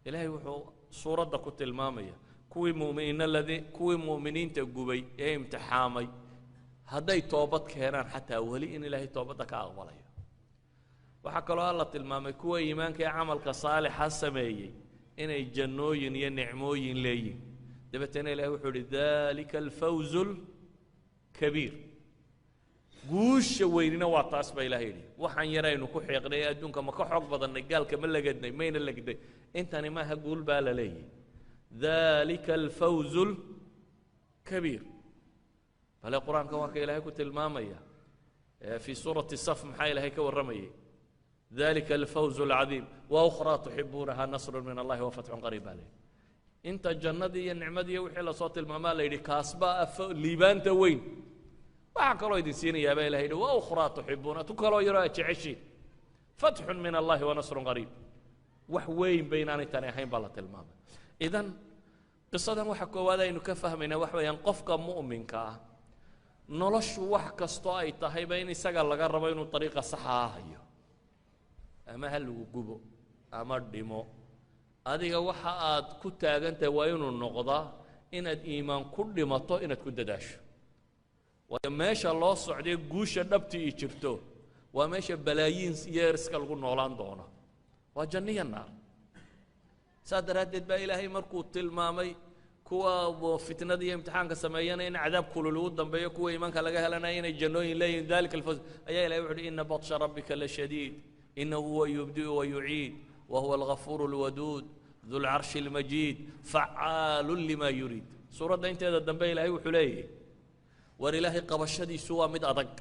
ilaahay wuxuu suuradda ku tilmaamaya kuwii mu'miniinta gubay ee imtixaamay hadday toobad keenaan xataa weli in ilaahay toobadda ka aqbalayo waxaa kaloo alla tilmaamay kuwa iimaanka ee camalka saalixa sameeyey inay jannooyin iyo nicmooyin leeyihin dabeetana ilahay wuxuu idhi dalika alfawzu lkabiir guusha weynina waa taas baa ilahay yidhi waxaan yaraynu ku xeeqnay adduunka ma ka xoog badannay gaalka ma lagadnay mayna lagday intani maaha guul baa la leeyahy dalika alfawzu lkabiir bale qur-aanka waa ka ilaahay ku tilmaamaya fii suurati saf maxaa ilaahay ka warramayay dalika alfawzu alcadiim wa ukhraa tuxibuunaha nasrun min allahi wafatxun qariib baa leeyahy inta jannadii iyo nicmadii wixii lasoo tilmaamaa la yidhi kaasbaa liibaanta weyn waxaa kaloo idin siinayaa baa ilahay yidhi wa ukhraa tuxibuuna tu kaloo yaroo aad jeceshiin fatxun min allahi wa nasrun qariib wax weyn ba inaanay tani ahayn baa la tilmaamay idan qisadan waxa koowaad aynu ka fahmaynaa waxa weeyaan qofka mu'minka ah noloshu wax kastoo ay tahayba in isaga laga rabo inuu dariiqa saxaa hayo ama ha lagu gubo ama dhimo adiga waxa aad ku taagantahay waa inuu noqdaa inaad iimaan ku dhimato inaad ku dadaasho waayo meesha loo socday guusha dhabtii i jirto waa meesha balaayiin yeeriska lagu noolaan doono waa janniya naar saa daraaddeed baa ilaahay markuu tilmaamay kuwa fitnada iyo imtixaanka sameeyana in cadaab kulul ugu dambeeyo kuwa iimaanka laga helanaya inay jannooyin leeyihin dalika alfawz ayaa ilahay wuxu uhi ina batsha rabbika la shadiid inahu huwa yubdi'u wa yuciid وهو الغفور الودود ذو العرش المجيد فعال لما يريد سورة انت هذا الدنبي إلهي وحليه ور إلهي قبشدي سوى مد أدق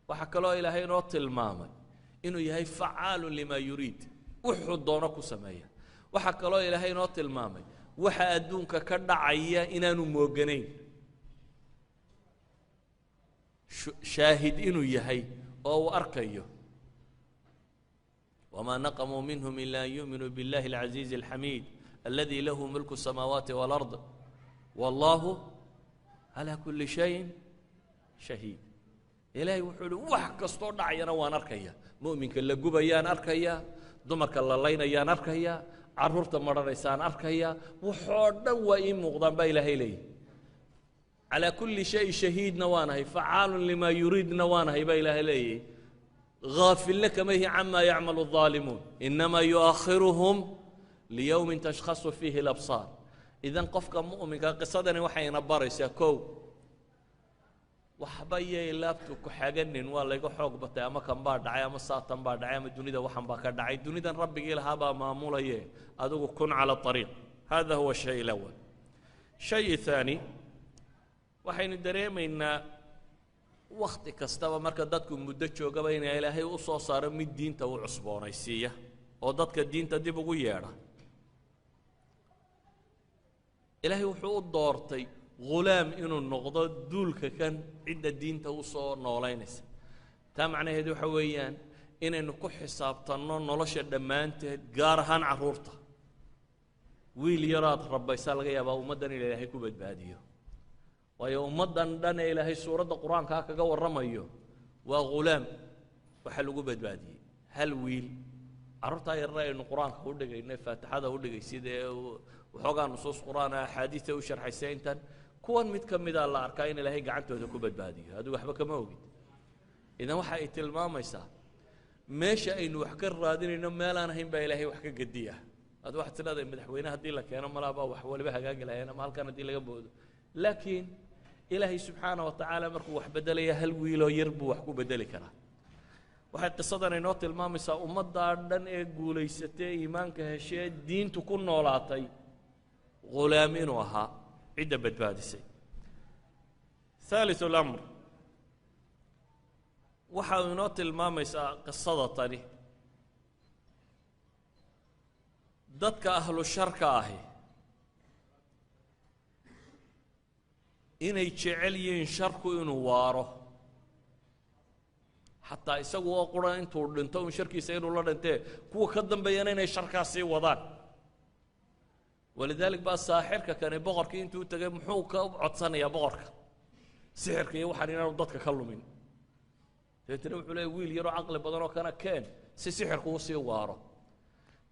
وحكى له إلهي نوت المامل inuu yahay facaalun limaa yuriid wuxuu doono ku sameeya waxaa kaloo ilaahay inoo tilmaamay waxa adduunka ka dhacaya inaanu mooganayn shaahid inuu yahay oo uu arkayo wamaa naqamuu minhum ila an yu'minuu biاllahi اlcaziizi اlxamiid aladi lahu mulku الsamaawaati wاlard wallaahu calaa kuli shayin shahiid ilaahay wuxuu uhi wax kastoo dhacayana waan arkaya mu'minka la gubayaan arkaya dumarka la laynayaan arkaya carruurta marhanaysaan arkaya waxoo dhan waa ii muuqdaan baa ilaahay leeyahy calaa kulli shay shahiidna waanahay facaalun limaa yuriidna waanahay baa ilaahay leeyahy gaafilna kama ihi camaa yacmalu الظaalimuun inamaa yu'akhiruhum liyowmin tashkhasu fiihi اlabsaar idan qofka mu'minka qisadani waxayna baraysaa kow waxba yay laabtu ku xaganin waa layga xoog batay ama kan baa dhacay ama saatan baa dhacay ama dunida waxan baa ka dhacay dunidan rabbigii lahaa baa maamulaye adigu kun cala ariiq hada huwa shay lawal shay thaani waxaynu dareemaynaa wakti kastaba marka dadku muddo joogaba in ilaahay u soo saaro mid diinta u cusboonaysiiya oo dadka diinta dib ugu yeedha ilaahay wuxuu u doortay ghulaam inuu noqdo duulka kan cidda diinta u soo noolaynaysa taa macnaheedu waxa weeyaan inaynu ku xisaabtanno nolosha dhammaanteed gaar ahaan carruurta wiil yaroad rabbaysaa laga yaabaa ummaddan in ilaahay ku badbaadiyo waayo ummaddan dhan ee ilaahay suuradda qur-aankaa kaga warramayo waa ghulaam waxa lagu badbaadiyey hal wiil carruurtaa yarra aynu qur-aanka u dhigaynay faatixada u dhigaysid ee waxoogaa nusuus qur-aana axaadiista u sharxaysa intan kuwan mid ka mida la arkaa in ilaahay gacantooda ku badbaadiyo adigu waxba kama ogid idan waxa ay tilmaamaysaa meesha aynu wax ka raadinayno meelaan ahayn baa ilaahay wax ka gediya adu waxaad tidhahday madaxweyne haddii la keeno malaabaa wax waliba hagaagi lahayeen ama halkan haddii laga boodo laakiin ilaahay subxaana wa tacaala markuu wax beddelaya hal wiiloo yar buu wax ku beddeli karaa waxay qisadan inoo tilmaamaysaa ummaddaa dhan ee guulaysatay iimaanka heshee diintu ku noolaatay ghulaam inuu ahaa cidda badbaadisay ثالث الأمر waxa inoo tilmaamaysaa qisada tani dadka ahlu sharka ahi inay jecel yihiin sharku inuu waaro xataa isagu oo quran intuu dhinto un sharkiisa inuu la dhintee kuwa ka dambeeyana inay sharkaas sii wadaan walidaalika baa saaxirka kani boqorkii intuu tagay muxuu ka codsanayaa boqorka sixirka iyo waxaan inaanu dadka ka lumin deetana wuxuu leeyahy wiil yaroo caqli badan oo kana keen si sixirku u sii waaro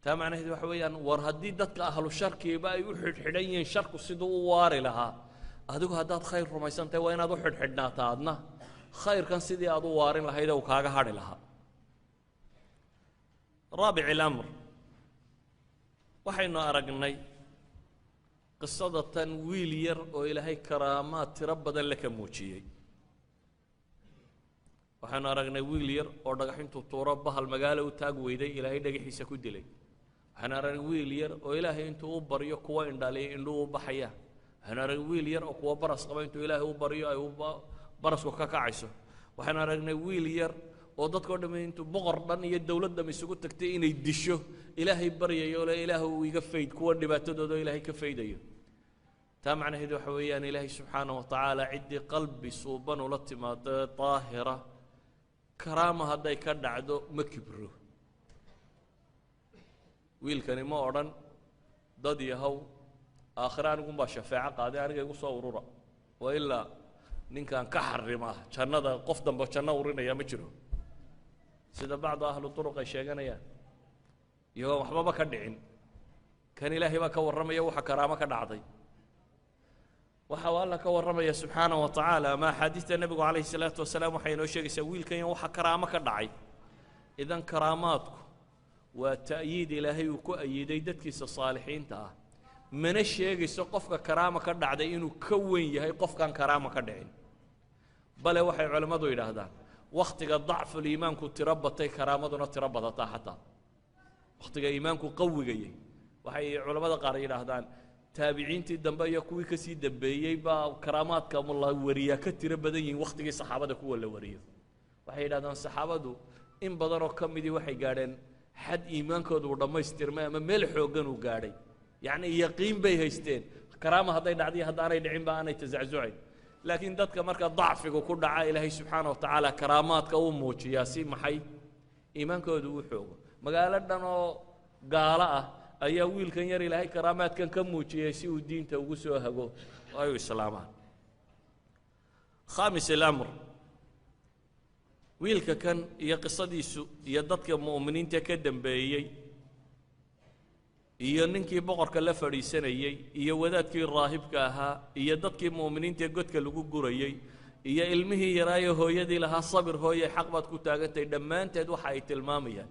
taa macnaheedu waxa weeyaan war haddii dadka ahlu sharkiiba ay u xidhxidhan yihiin sharku siduu u waari lahaa adigu haddaad khayr rumaysantahay waa inaad u xidhxidhnaataa adna khayrkan sidii aad u waarin lahaydee uu kaaga hadhi lahaa raabic اlamr waxaynu aragnay qisada tan wiil yar oo ilaahay karaamaad tiro badan la ka muujiyey waxaanu aragnay wiil yar oo dhagax intuu tuuro bahal magaalo u taag weyday ilaahay dhagaxiisa ku dilay waxaanu aragnay wiil yar oo ilaahay intuu u baryo kuwa indhaliyay indhuhu u baxayaan waxaanu aragnay wiil yar oo kuwa baras qaba intuu ilaahay u baryo ay barasku ka kacayso waxaanu aragnay wiil yar oo dadkao dhamme intuu boqor dhan iyo dowlad dham isugu tagtay inay disho ilaahay baryayo le ilaah uu iga fayd kuwa dhibaatadooda ilaahay ka faydayo taa macnaheedu waxa weeyaan ilaahay subxaanaه wa tacaala ciddii qalbi suuban ula timaado daahira karaama hadday ka dhacdo ma kibro wiilkani ma odhan dad yahow aakhire anigunbaa shafeeco qaaday aniga igu soo urura waa ilaa ninkan ka xarimaa jannada qof dambe janno urinaya ma jiro sida bacdu ahlu turuq ay sheeganayaan iyagoon waxbaba ka dhicin kan ilaahay baa ka warramaya waxa karaamo ka dhacday waxa uu alla ka warramaya subxaanaه wa tacaala ama axaadiista nebigu calayhi الsalaatu wasalaam waxay inoo sheegaysaa wiilkan in waxa karaamo ka dhacay idan karaamaadku waa ta'yiid ilaahay uu ku ayiday dadkiisa saalixiinta ah mana sheegayso qofka karaama ka dhacday inuu ka weyn yahay qofkaan karaama ka dhicin bale waxay culammadu yidhaahdaan wakhtiga dacful iimaanku tiro batay karaamaduna tiro badataa xataa wakhtiga iimaanku qawigayay waxay culammada qaar yidhaahdaan taabiciintii dambe iyo kuwii ka sii dambeeyey baa karaamaadka la wariyaa ka tiro badan yihiin wakhtigii saxaabada kuwa la wariyo waxay yidhahdaan saxaabadu in badanoo ka midii waxay gaadheen xad iimaankooda uu dhammaystirmay ama meel xooggan uu gaadhay yacni yaqiin bay haysteen karaama hadday dhacdiyo haddaanay dhicin ba aanay tasacsucayn laakiin dadka marka dacfigu ku dhaca ilaahay subxaana wa tacaala karaamaadka uu muujiyaa si maxay iimaankooda uu xoogo magaalo dhan oo gaalo ah ayaa wiilkan yar ilaahay karaamaadkan ka muujiyey si uu diinta ugu soo hago oo ay u islaamaan khaamis alamr wiilka kan iyo qisadiisu iyo dadka mu'miniinta ka dambeeyey iyo ninkii boqorka la fadhiisanayey iyo wadaadkii raahibka ahaa iyo dadkii mu'miniinta godka lagu gurayey iyo ilmihii yaraayo hooyadii lahaa sabir hooye xaq baad ku taagantahay dhammaanteed waxa ay tilmaamayaan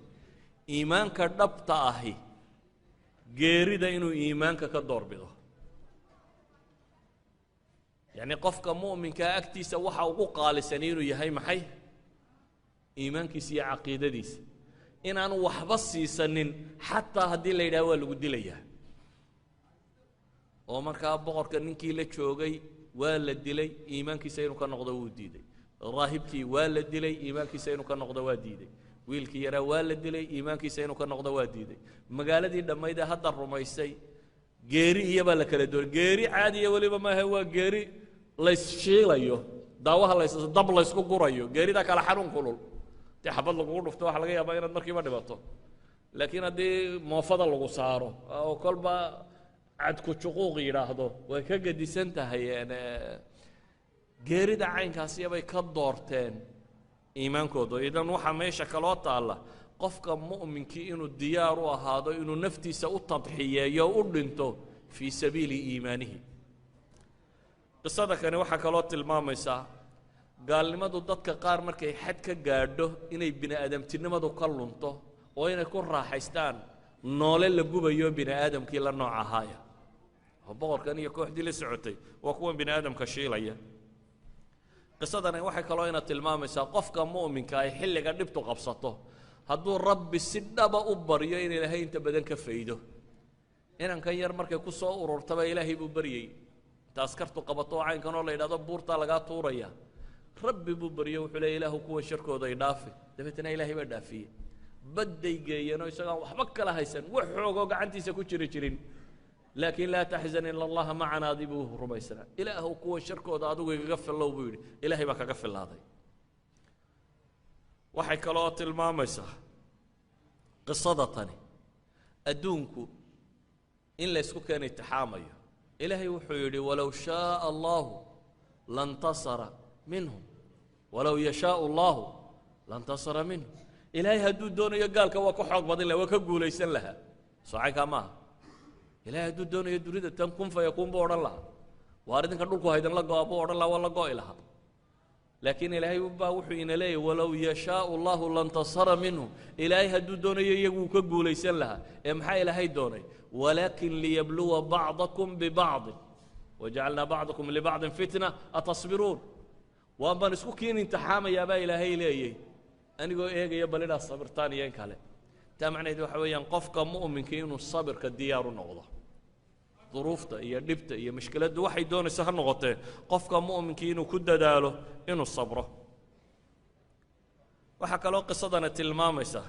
iimaanka dhabta ahi geerida inuu iimaanka ka doorbido yacni qofka mu'minkaa agtiisa waxa ugu qaalisan inuu yahay maxay iimaankiisa iyo caqiidadiisa inaanu waxba siisanin xataa haddii la yidhaha waa lagu dilayaa oo markaa boqorka ninkii la joogay waa la dilay iimaankiisa inuu ka noqdo wuu diiday raahibkii waa la dilay iimaankiisa inuu ka noqdo waa diiday wiilkii yaraa waa la dilay iimaankiisa inuu ka noqdo waa diiday magaaladii dhammayd ee hadda rumaysay geeri iyabaa la kala doonay geeri caadiya weliba maaha waa geeri layshiilayo daawaha dab laysku gurayo geeridaa kale xanuun kulul dee xabad lagugu dhufto waxaa laga yaabaa inaad markiiba dhibato laakiin haddii moofada lagu saaro oo kolba cadku juquuq yidhaahdo way ka gedisan tahay geerida caynkaasiyabay ka doorteen iimaankooda idan waxaa meesha kaloo taalla qofka mu'minkii inuu diyaar u ahaado inuu naftiisa u tadxiyeeyo u dhinto fii sabiili iimaanihi qisada kani waxaa kaloo tilmaamaysaa gaalnimadu dadka qaar markay xad ka gaadho inay bini aadamtinimadu ka lunto oo inay ku raaxaystaan noole la gubayo bini aadamkii la nooc ahaaya oo boqorkan iyo kooxdii la socotay waa kuwan bini aadamka shiilaya qisadani waxay kaloo ina tilmaamaysaa qofka mu'minka ay xilliga dhibtu qabsato hadduu rabbi si dhaba u baryo in ilaahay inta badan ka faydo inankan yar markay ku soo ururtaba ilaahay buu baryey inta askartu qabato oo caynkanoo la yidhahdo buurtaa lagaa tuuraya rabbi buu baryo wuxuu leeya ilaahu kuwan sharkooda ay dhaafi dabeetana ilaahay baa dhaafiyey badday geeyeenoo isagaan waxba kala haysan wax xoogoo gacantiisa ku jirin laakiin laa taxzan ila allaha macanaa dii buu rumaysnaa ilaahu kuwan sharkooda adigu igaga fillow buu yidhi ilaahay baa kaga fillaaday waxay kaloo tilmaamaysaa qisada tani adduunku in laysku keena itixaamayo ilaahay wuxuu yidhi walow shaaa allahu lantasara minhum walow yashaau allahu lantasara minhum ilaahay hadduu doonayo gaalka waa ka xoog badin laha waa ka guulaysan lahaa soocaykaa maaha ilaahay hadduu doonayo dunida tan kun fayakuun buu odhan lahaa waa arrinka dhulku haydan la go'a buu odhan lahaa waa la go'i lahaa laakiin ilaahay baa wuxuu ina leeyahy walow yashaau allahu lantasara minhum ilaahay hadduu doonayo iyagu wuu ka guulaysan lahaa ee maxaa ilaahay doonay walaakin liyabluwa bacdakum bibacdin wajacalnaa bacdakum libacdin fitna atasbiruun waan baan isku kiin imtixaamayaa baa ilaahay leeyay anigoo eegaya bal inaad sabirtaan iyo in kale taa macnaheedu waxa weeyaan qofka mu'minka inuu sabirka diyaar u noqdo duruufta iyo dhibta iyo mushkiladdu waxay doonaysa ha noqotee qofka mu'minkii inuu ku dadaalo inuu sabro waxaa kaloo qisadana tilmaamaysa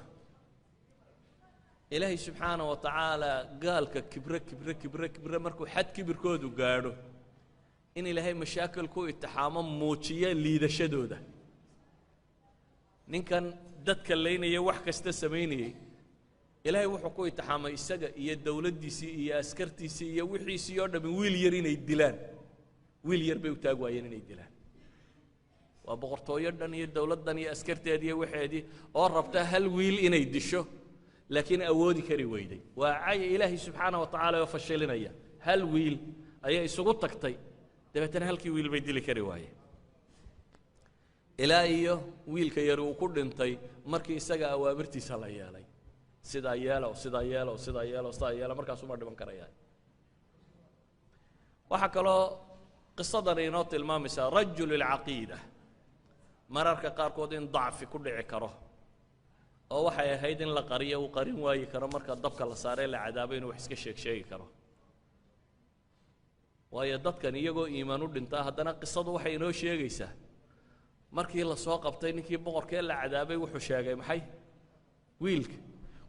ilaahay subxaana wa tacaala gaalka kibre markuu xad kibirkoodu gaadho in ilaahay mashaakil ku itixaamo muujiya liidashadooda ninkan dadka laynaya wax kasta samaynayey ilaahay wuxuu ku itixaamay isaga iyo dowladdiisii iyo askartiisii iyo wixiisii oo dhammi wiil yar inay dilaan wiil yar bay u taag waayeen inay dilaan waa boqortooyo dhan iyo dowladdan iyo askarteedii iyo waxeedii oo rabta hal wiil inay disho laakiin awoodi kari weyday waa caya ilaahay subxaana wa tacaala oo fashilinaya hal wiil ayaa isugu tagtay dabeetana halkii wiil bay dili kari waayeen ilaa iyo wiilka yari uu ku dhintay markii isaga awaamirtiisa la yeelay sidaa yeelo sidaa yeelo sidaa yeelo sidaa yeelo markaasuma dhiman karaya waxaa kaloo qisadani inoo tilmaamaysaa rajulu lcaqiida mararka qaarkood in dacfi ku dhici karo oo waxay ahayd in la qariyo uu qarin waayi karo marka dabka la saaree la cadaabo inuu wax iska sheegi karo waayo dadkan iyagoo iimaan u dhintaa haddana qisadu waxay inoo sheegaysaa markii la soo qabtay ninkii boqorkee la cadaabay wuxuu sheegay maxay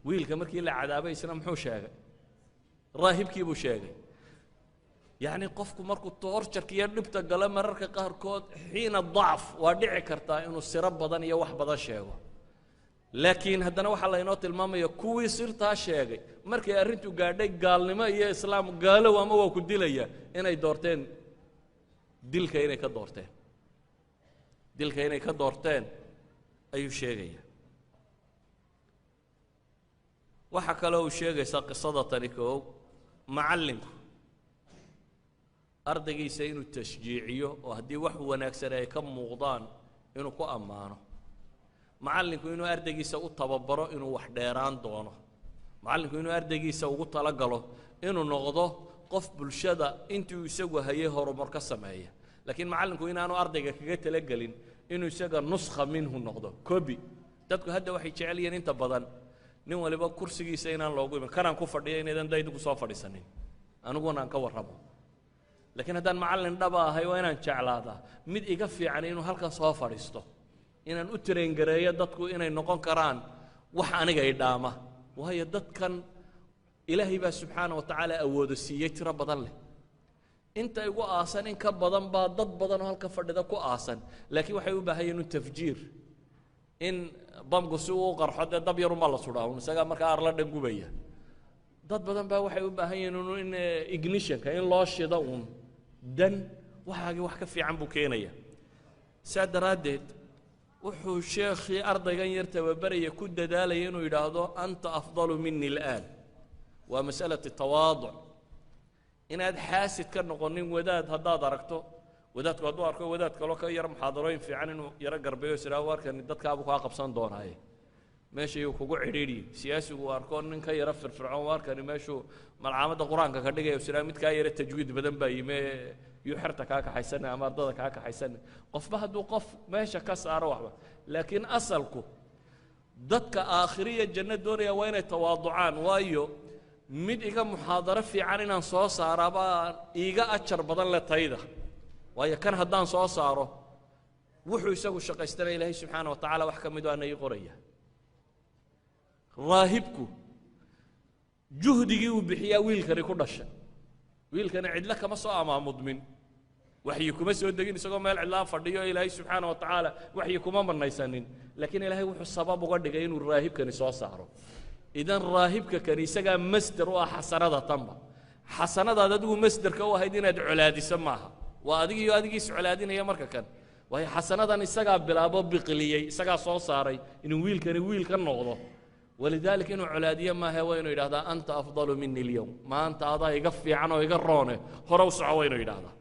wiilka markii la cadaabay isna muxuu sheegay raahibkii buu sheegay yacni qofku markuu torjarka iyo dhibta gala mararka qaarkood xiina dacf waa dhici kartaa inuu siro badan iyo wax badan sheego laakiin haddana waxaa laynoo tilmaamaya kuwii sirtaa sheegay markay arrintu gaadhay gaalnimo iyo islaam gaalow ama waa ku dilaya inay doorteen dilka inay ka doorteen ayuu sheegaya waxaa kaloo uu sheegaysaa qisada tani koow macallinku ardaygiisa inuu tashjiiciyo oo haddii wax wanaagsan ay ka muuqdaan inuu ku ammaano macallinku inuu ardaygiisa u tababaro inuu wax dheeraan doono macallinku inuu ardaygiisa ugu talagalo inuu noqdo qof bulshada intuu isagu hayay horumar ka sameeya laakiin macallinku inaanu ardayga kaga talagelin inuu isaga nuskha minhu noqdo copy dadku hadda waxay jecel yihiin inta badan nin waliba kursigiisa inaan loogu iman kanaan ku fadhiya inaydan daydu ku soo fadhiisanin aniguna aan ka warramo laakiin haddaan macallin dhaba ahay waa inaan jeclaadaa mid iga fiican inuu halkan soo fadhiisto inaan u tareyngareeyo dadku inay noqon karaan wax aniga i dhaama waayo dadkan ilaahay baa subxaana wa tacaala awoodo siiyey tiro badan leh inta igu aasan in ka badan baa dad badan oo halka fadhida ku aasan laakiin waxay u baahan yihiin in tafjiir in bamku si uu qarxo dee dab yarunbaa la sudhaa un isagaa markaa arla dhangubaya dad badan baa waxay u baahan yihiin in ignitionka in loo shido uun dan waxaagii wax ka fiican buu keenaya saa daraaddeed wuxuu sheekhii ardaygan yar tababaraya ku dadaalaya inuu yidhaahdo anta afdalu mini al'aan waa mas'alati tawaaduc inaad xaasid ka noqonin wadaad haddaad aragto wadaadku hadduu arko wadaad kaloo ka yar muxaadarooyin fiican inuu yaro garbayo israa warkani dadkaabuu kaa qabsan doonaaye meeshayuu kugu cidhiidhi siyaasigu arko nin ka yaro firfircoon warkani meeshuu malcaamadda qur-aanka ka dhigaya israa mid kaa yaro tajwiid badan baa yime yuu xerta kaa kaxaysana ama ardada kaa kaxaysana qofba hadduu qof meesha ka saaro waxba laakiin asalku dadka aakhiriya janno doonaya waa inay tawaaducaan waayo mid iga muxaadaro fiican inaan soo saarabaa iiga ajar badan le tayda waayo kan haddaan soo saaro wuxuu isagu shaqaystanaya ilaahay subxaana wa tacaala wax ka mid waana ii qoraya raahibku juhdigii uu bixiyaa wiilkani ku dhashay wiilkani cidlo kama soo amaamudmin waxyi kuma soo degin isagoo meel cidlaa fadhiyo ilaahay subxaana wa tacaala waxyi kuma manaysanin laakiin ilaahay wuxuu sabab uga dhigay inuu raahibkani soo saaro idan raahibka kani isagaa masder u ah xasanada tanba xasanadaad adigu masderka u ahayd inaad colaadiso maaha waa adigiiyo adigiis colaadinaya marka kan waayo xasanadan isagaa bilaabo biqiliyey isagaa soo saaray inuu wiilkani wiil ka noqdo walidaalika inuu colaadiyo maahe waa inuu yidhahdaa anta afdalu mini alyowm maanta adaa iga fiican oo iga roone hore u soco waa inuu yidhahdaa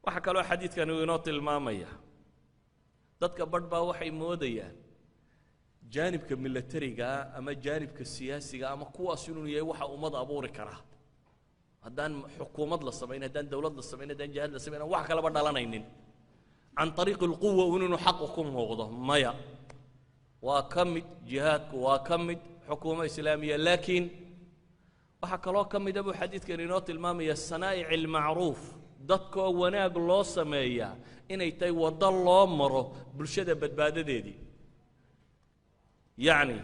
waxaa kaloo xadiidkani uu inoo tilmaamaya dadka badh baa waxay moodayaan jaanibka milatarigaa ama jaanibka siyaasiga ama kuwaas inuu yahay waxa ummad abuuri karaa haddaan xukuumad la samayn haddaan dowlad la samayn haddaan jihaad la samayn wax kalaba dhalanaynin can ariiqi alquwa un inuu xaqu ku muuqdo maya waa ka mid jihaadku waa ka mid xukuumo islaamiya laakiin waxaa kaloo ka mida buu xadiidkan inoo tilmaamaya sanaa'ic almacruuf dadkoo wanaag loo sameeyaa inay tahay waddo loo maro bulshada badbaadadeedii yacni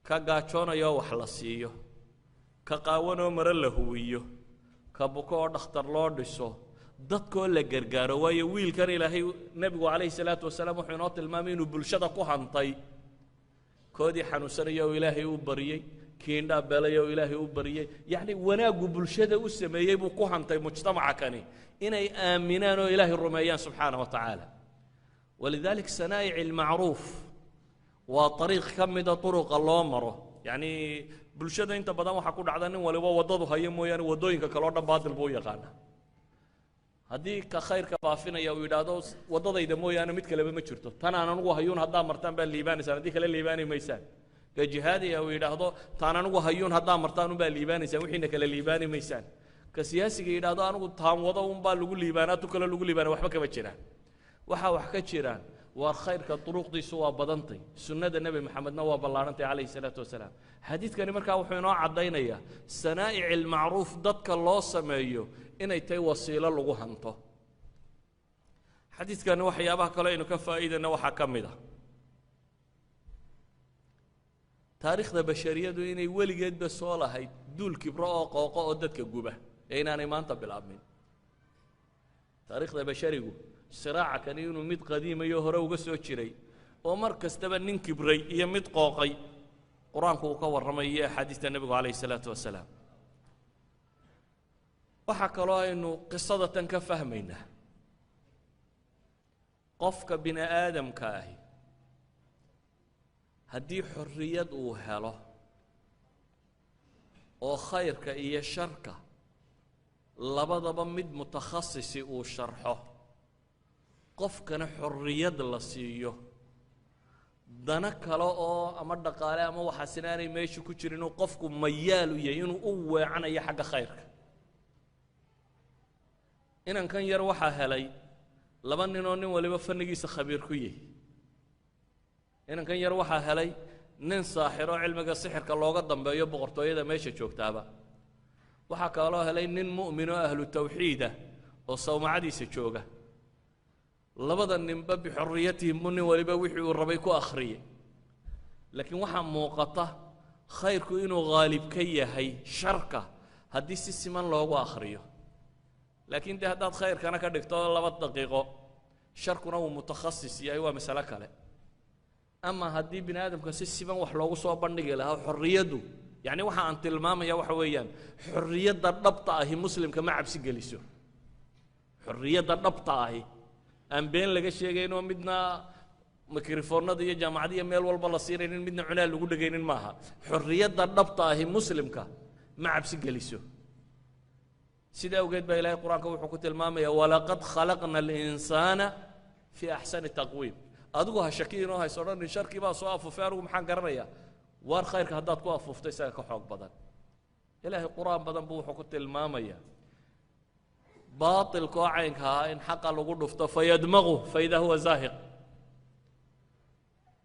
ka gaajoonayoo wax la siiyo ka qaawanoo mare la huwiyo ka buko oo dhakhtar loo dhiso dadkoo la gargaaro waayo wiilkan ilaahay nebigu calayhi salaatu wasalaam wuxuu inoo tilmaamay inuu bulshada ku hantay koodii xanuunsanaya oo ilaahay u bariyey kiindhaa beelaya oo ilaahay u bariyey yacni wanaaggu bulshada u sameeyey buu ku hantay mujtamaca kani inay aaminaan oo ilaahay rumeeyaan subxaana wa tacaala walidalik sanaa'ic almacruuf waa ariiq ka mida uruqa loo maro yacni bulshada inta badan waxaa ku dhacda nin waliba waddadu hayo mooyaane waddooyinka kaleo dhan baatil buu u yaqaana haddii ka khayrka faafinaya uu yidhaahdo waddadayda mooyaane mid kaleba ma jirto tan aan anugu hayuun haddaa martaan baa liibaanaysaan haddii kale liibaani maysaan ka jihaadiya uu yidhaahdo taan anugu hayuun haddaa martaan unbaa liibaanaysaan wixiina kale liibaani maysaan ka siyaasiga yidhaahdo anugu taan wado unbaa lagu liibaanaa tu kale lagu liibaana waxba kama jiraan waxaa wax ka jiraan waar khayrka duruqdiisu waa badantay sunnada nebi maxamedna waa ballaarhantay calayhi salaatu wasalaam xadiidkani markaa wuxuu inoo caddaynayaa sanaa'ic almacruuf dadka loo sameeyo inay tahay wasiilo lagu hanto xadiidkani waxyaabaha kale aynu ka faa'iidayna waxaa ka mid ah taariikhda bashariyadu inay weligeedba soo lahayd duul kibro oo qooqo oo dadka guba ee inaanay maanta bilaabmin taariikhda basharigu siraaca kani inuu mid qadiimayo hore uga soo jiray oo mar kastaba nin kibray iyo mid qooqay qur-aanku uu ka warramay iyo axaadiista nebigu calayhi salaatu wasalaam waxaa kaloo aynu qisada tan ka fahmaynaa qofka bini aadamka ahi haddii xorriyad uu helo oo khayrka iyo sharka labadaba mid mutakhasisi uu sharxo qofkana xorriyad la siiyo dana kale oo ama dhaqaale ama waxaasina aanay meesha ku jirin inuu qofku mayaal u yahay inuu u weecanayo xagga khayrka inankan yar waxaa helay laba ninoo nin waliba fannigiisa khabiir ku yahay inankan yar waxaa helay nin saaxiro cilmiga sixirka looga dambeeyo boqortooyada meesha joogtaaba waxaa kaloo helay nin mu'min oo ahlu tawxiida oo sawmacadiisa jooga labada ninba bixorriyatihim nin waliba wixii uu rabay ku akhriyay laakiin waxaa muuqata khayrku inuu haalib ka yahay sharka haddii si siman loogu akhriyo laakiin dee haddaad khayrkana ka dhigto 2 daqiiqo sharkuna uu mutakhasis yahay waa masalo kale ama haddii bini aadamka si siman wax loogu soo bandhigi lahaa xorriyadu yacni waxa aan tilmaamaya waxa weeyaan xorriyadda dhabta ahi muslimka ma cabsi geliso xorriyadda dhabta ahi aan been laga sheegaynoo midna mikrofoonada iyo jaamacadiya meel walba la siinaynin midna cunaa lagu dhegaynin maaha xorriyadda dhabta ahi muslimka ma cabsi geliso sida awgeed baa ilaahay qur-aanka wuxuu ku tilmaamayaa walaqad khalaqna alinsaana fii axsani taqwiim adigu ha shakiinoo hays odhanin sharkii baa soo afuufay anigu maxaan garanayaa waar khayrka haddaad ku afuufto isaga ka xoog badan ilaahay qur-aan badan buu wuxuu ku tilmaamayaa baatilka oo caynka ahaa in xaqa lagu dhufto fayadmaqu faidaa huwa zaahiq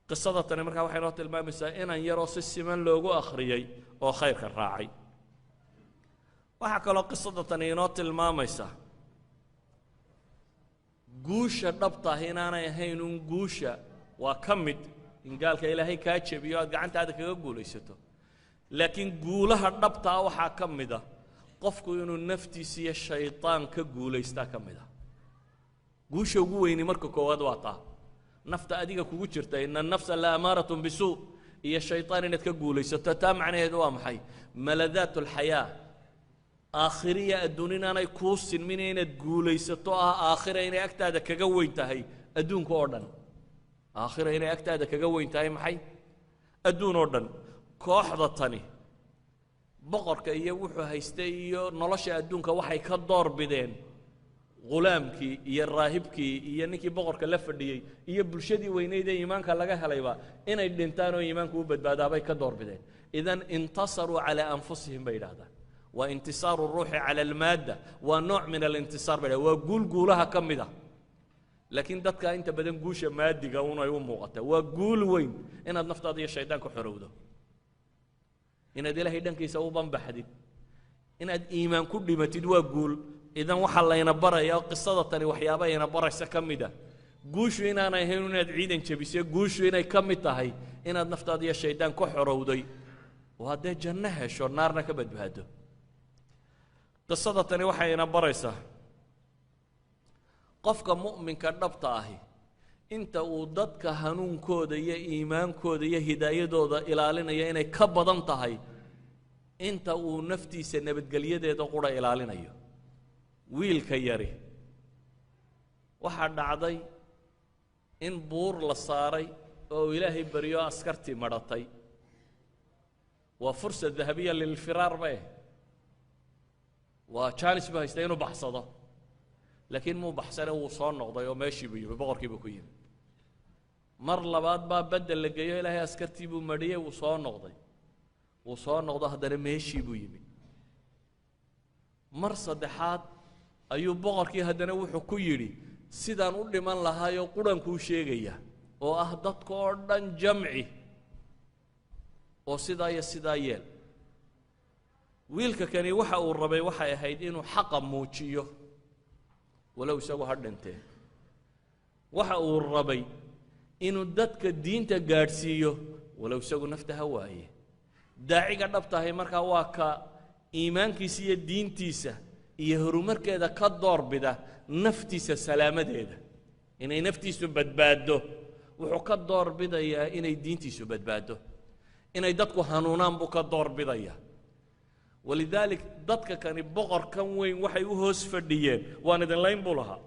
qisada tani markaa waxay noo tilmaamaysaa inan yaroo si siman loogu akhriyey oo khayrka raacay waxaa kaloo qisada tani inoo tilmaamaysaa guusha dhabta ah inaanay ahayn un guusha waa ka mid in gaalka ilaahay kaa jebiyo aad gacantaada kaga guulaysato laakiin guulaha dhabta ah waxaa ka mid ah qofku inuu naftiisa iyo shaytaan ka guulaystaa ka mid ah guusha ugu weyni marka koowaad waa taa nafta adiga kugu jirta ina nafsa la amaaratun bisuu iyo shaytaan inaad ka guulaysato taa macnaheedu waa maxay maladaat alxayaa aakhiriya adduun inaanay kuu sinmin inaad guulaysato ah aakhira inay agtaada kaga weyn tahay adduunka oo dhan aakhira inay agtaada kaga weyn tahay maxay adduun oo dhan kooxda tani boqorka iyo wuxuu haystay iyo nolosha adduunka waxay ka door bideen ghulaamkii iyo raahibkii iyo ninkii boqorka la fadhiyey iyo bulshadii weynayd ee iimaanka laga helayba inay dhintaan oo iimaanku u badbaadaabay ka door bideen idan intasaruu calaa anfusihim bay yidhaahdaan waa intisaaru ruuxi cala almaadda waa nooc min alintisaar bay yidhahdaan waa guul guulaha ka mid ah laakiin dadka inta badan guusha maadiga unay u muuqataa waa guul weyn inaad naftaada iyo shaydaanka xorowdo inaad ilaahay dhankiisa u banbaxdid inaad iimaan ku dhimatid waa guul idan waxaa layna barayaa oo qisada tani waxyaaba ayna baraysa ka mid ah guushu inaanay ahayn inaad ciidan jebisyo guushu inay ka mid tahay inaad naftaada iyo shaydaan ka xorowday oo haddee janno hesho naarna ka badbaado qisada tani waxayna baraysaa qofka mu'minka dhabta ahi inta uu dadka hanuunkooda iyo iimaankooda iyo hidaayadooda ilaalinaya inay ka badan tahay inta uu naftiisa nabadgelyadeeda qura ilaalinayo wiilka yari waxaa dhacday in buur la saaray oo ilaahay baryo askartii madhatay waa fursa dahabiya lilfiraar ba waa jaanis buu haystay inuu baxsado laakiin muu baxsane wuu soo noqday oo meeshii buu yimi boqorkii buu ku yimi mar labaad baa beddel la geeyo ilaahay askartii buu madhiyey wuu soo noqdo haddana meeshii buu yimi mar saddexaad ayuu boqorkii haddana wuxuu ku yidhi sidaan u dhiman lahaayoo qurankuu sheegaya oo ah dadka oo dhan jamci oo sidaa iyo sidaa yeel wiilka kani waxa uu rabay waxay ahayd inuu xaqa muujiyo walow isagu ha dhintee waxa uu rabay inuu dadka diinta gaadhsiiyo walow isagu nafta ha waaye daaciga dhabtahay markaa waa ka iimaankiisa iyo diintiisa iyo horumarkeeda ka doorbida naftiisa salaamadeeda inay naftiisu badbaaddo wuxuu ka doorbidayaa inay diintiisu badbaaddo inay dadku hanuunaan buu ka doorbidayaa walidaalik dadka kani boqorkan weyn waxay u hoos fadhiyeen waan idin layn buu lahaa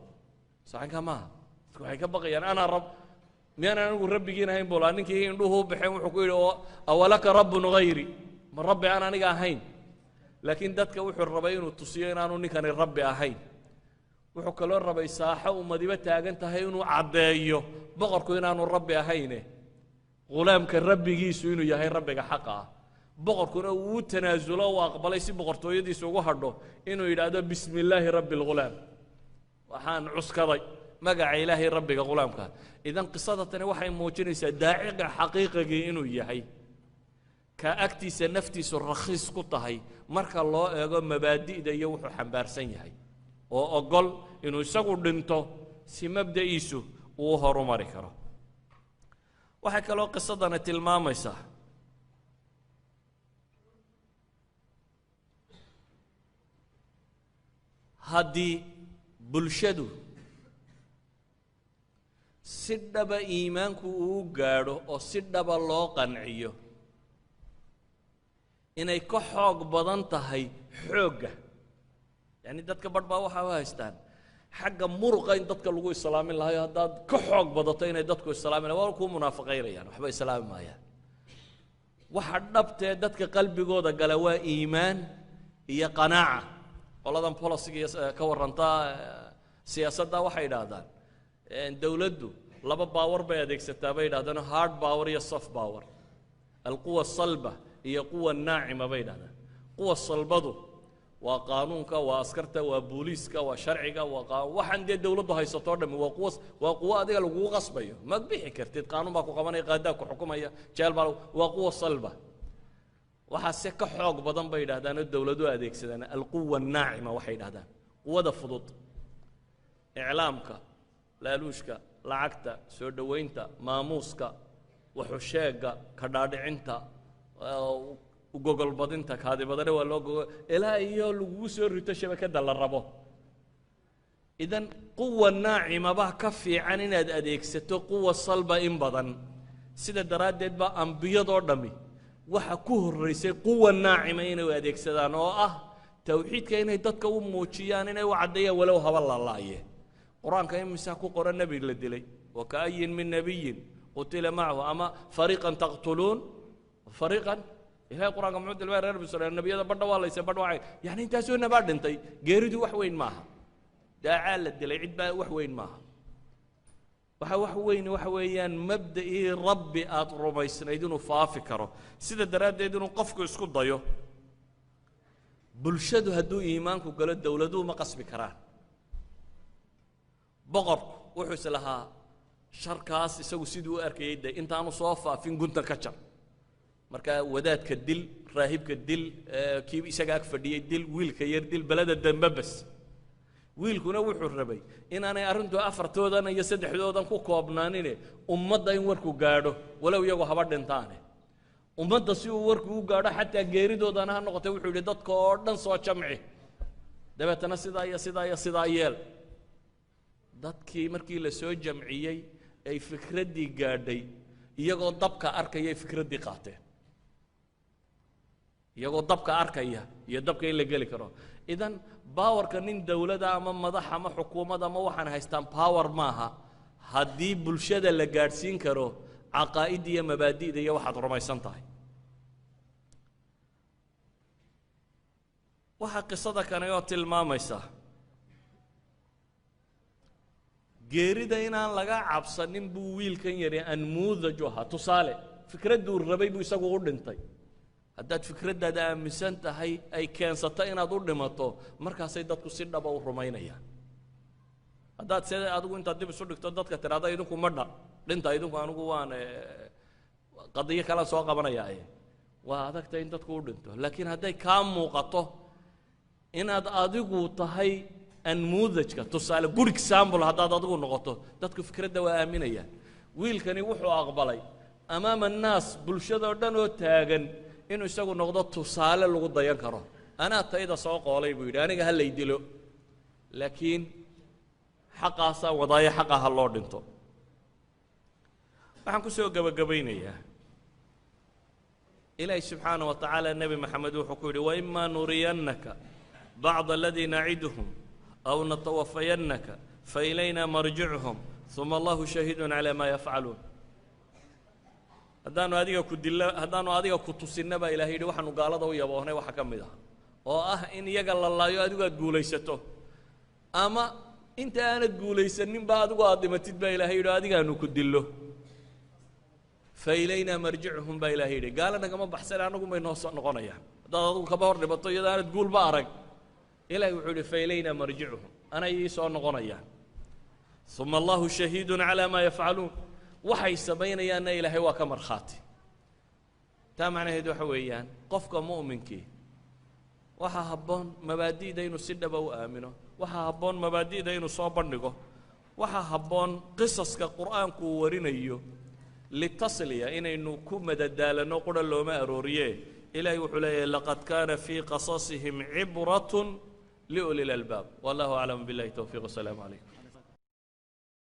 saxanka maaha dadku waxay ka baqayaan anaa rab miyaan anigu rabbigiin ahayn buu lahaa ninkii indhuhu u baxeen wuxuu ku yidhi awalaka rabbun hayri ma rabbi aan aniga ahayn laakiin dadka wuxuu rabay inuu tusiyo inaanu ninkani rabbi ahayn wuxuu kaloo rabay saaxo ummadiba taagan tahay inuu caddeeyo boqorku inaanu rabbi ahayne ghulaamka rabbigiisu inuu yahay rabbiga xaqa ah boqorkuna uu tanaasulo uu aqbalay si boqortooyadiisa ugu hadho inuu yidhaahdo bismi illaahi rabbi lghulaam waxaan cuskaday magaca ilaahay rabbiga ghulaamka idan qisada tani waxay muujinaysaa daaciga xaqiiqigii inuu yahay ka agtiisa naftiisu rakhiis ku tahay marka loo eego mabaadi'da iyo wuxuu xambaarsan yahay oo ogol inuu isagu dhinto si mabda'iisu uu horumari karo waxay kaloo qisadani tilmaamaysaa haddii bulshadu si dhaba iimaanku uu gaadho oo si dhaba loo qanciyo inay ka xoog badan tahay xoogga yani dadka badh baa waxaa u haystaan xagga muruqa in dadka lagu islaamin lahayo haddaad ka xoog badato inay dadku islaamin lahayo waa kuu munaafiqaynayaan waxba islaami maayaan waxa dhabtee dadka qalbigooda gala waa iimaan iyo qanaaca qoladan polisiga iyo ka warranta siyaasadda waxay yidhaahdaan dowladdu laba baawar bay adeegsataa bay yidhahdaan hard power iyo soft power alquwa salba iyo quwa naacima bay yidhahdaan quwa salbadu waa qaanuunka waa askarta waa booliiska waa sharciga waxaan dee dowladdu haysatoo dhammi waa quwo adiga lagugu qasbayo maad bixi kartid qaanuun baa ku qabanaya qaadaa ku xukumaya jeel baa waa quwa salba waxaase ka xoog badan bay yidhahdaan oo dowladu adeegsadaan alquwa naacima waxay yidhahdaan quwada fudud iclaamka laaluushka lacagta soo dhowaynta maamuuska waxusheegga ka dhaadhicinta gogolbadinta kaadibadane waa loo gogo ilaa iyo lagugu soo rito shabakadda la rabo idan quwa naacima baa ka fiican inaad adeegsato quwa salba in badan sida daraaddeed baa ambiyadoo dhammi waxa ku horraysay quwa naacima inay adeegsadaan oo ah tawxiidka inay dadka u muujiyaan inay u caddeeyaan walow haba lalaaye qur-aanka imisaa ku qoran nebi la dilay wakaayin min nabiyin qutila macahu ama fariiqan taqtuluun fariiqan ilahay qur-aanka muxuu tilmaamay reer bani israa'iil nebiyada badha waa laysay badha waa yani intaasoo nabaa dhintay geeridu wax weyn maaha daacaa la dilay cid baa wax weyn maaha wax weyn waxa weeyaan mabda'ii rabbi aad rumaysnayd inuu faafi karo sida daraaddeed inuu qofku isku dayo bulshadu hadduu iimaanku galo dowladuhu ma qasbi karaan boqorku wuxuu is lahaa sharkaas isagu siduu u arkayay de intaanu soo faafin gunta ka jar marka wadaadka dil raahibka dil kii isaga ag fadhiyay dil wiilka yar dil balada dambe bas wiilkuna wuxuu rabay inaanay arrintu afartoodan iyo saddexdoodan ku koobnaanine ummadda in warku gaadho walow iyagu haba dhintaane ummadda si uu warku u gaadho xataa geeridoodana ha noqotay wuxuu yidhi dadka oo dhan soo jamci dabeetana sidaa iyo sidaa iyo sidaa yeel dadkii markii la soo jamciyey ay fikraddii gaadhay iyagoo dabka arkayay fikraddii qaateen iyagoo dabka arkaya iyo dabka in la geli karo idan باورka nin dawlada ama madax ama xukuumad ama waxaan haystaan power maaha haddii bulshada la gaadhsiin karo caqaa'id iyo mabaadi'da iyo waxaad rumaysan tahay waxa qisada kane oo tilmaamaysa geerida inaan laga cabsanin buu wiilkan yari anmuudaj ahaa tusaale fikradduu rabay buu isagu u dhintay haddaad fikraddaada aaminsan tahay ay keensato inaad u dhimato markaasay dadku si dhaba u rumaynayaan haddaad sida adigu intaad dib isu dhigto dadka tiraahda idinku ma dhinta idinku anigu waan qadiyo kala soo qabanaya waa adagta in dadku u dhinto laakiin hadday kaa muuqato inaad adigu tahay anmuudajka tusaale good example haddaad adigu noqoto dadku fikradda waa aaminayaan wiilkani wuxuu aqbalay amaama annaas bulshadoo dhan oo taagan inuu isagu noqdo tusaale lagu dayan karo anaa tayda soo qoolay buu yidhi aniga ha lay dilo laakiin xaqaasaan wadaayo xaqa ha loo dhinto waxaan ku soo gabagabaynayaa ilaahi subxaanaه wa tacaala nebi maxamed wuxuu ku yidhi waimaa nuriyannaka bacd aladii naciduhum aw natawafayannaka failayna marjicuhum uma allahu shahiidun calaa maa yafcaluun haddaanu adiga ku tusinna baa ilahay yidhi waxaanu gaalada u yaboohnay waxa ka mid ah oo ah in iyaga la laayo adigu aad guulaysato ama inta aanad guulaysaninba adigu aad dhimatid baa ilahay yidhi adigaanu ku dillo failayna marjicuhum baa ilahay yidhi gaala nagama baxsane annagu may noo soo noqonayaan haddaad adigu kaba hor dhimato iyadoo aanad guulba arag ilahay wuxuu yidhi failayna marjicuhum anay ii soo noqonayaan uma allahu shahiidun calaa maa yafcaluun waxay samaynayaanna ilaahay waa ka markhaati taa macnaheed waxa weeyaan qofka mu'minkii waxaa habboon mabaadi'da inuu si dhaba u aamino waxaa habboon mabaadi'da inuu soo bandhigo waxaa habboon qisaska qur'aanku uu warinayo litasliya inaynu ku madadaalano qura looma arooriye ilaahay wuxuu leeyahay laqad kaana fii qasasihim cibratun liuli lalbaab wallahu aclam billahi towfiiq wasalaamu calaykum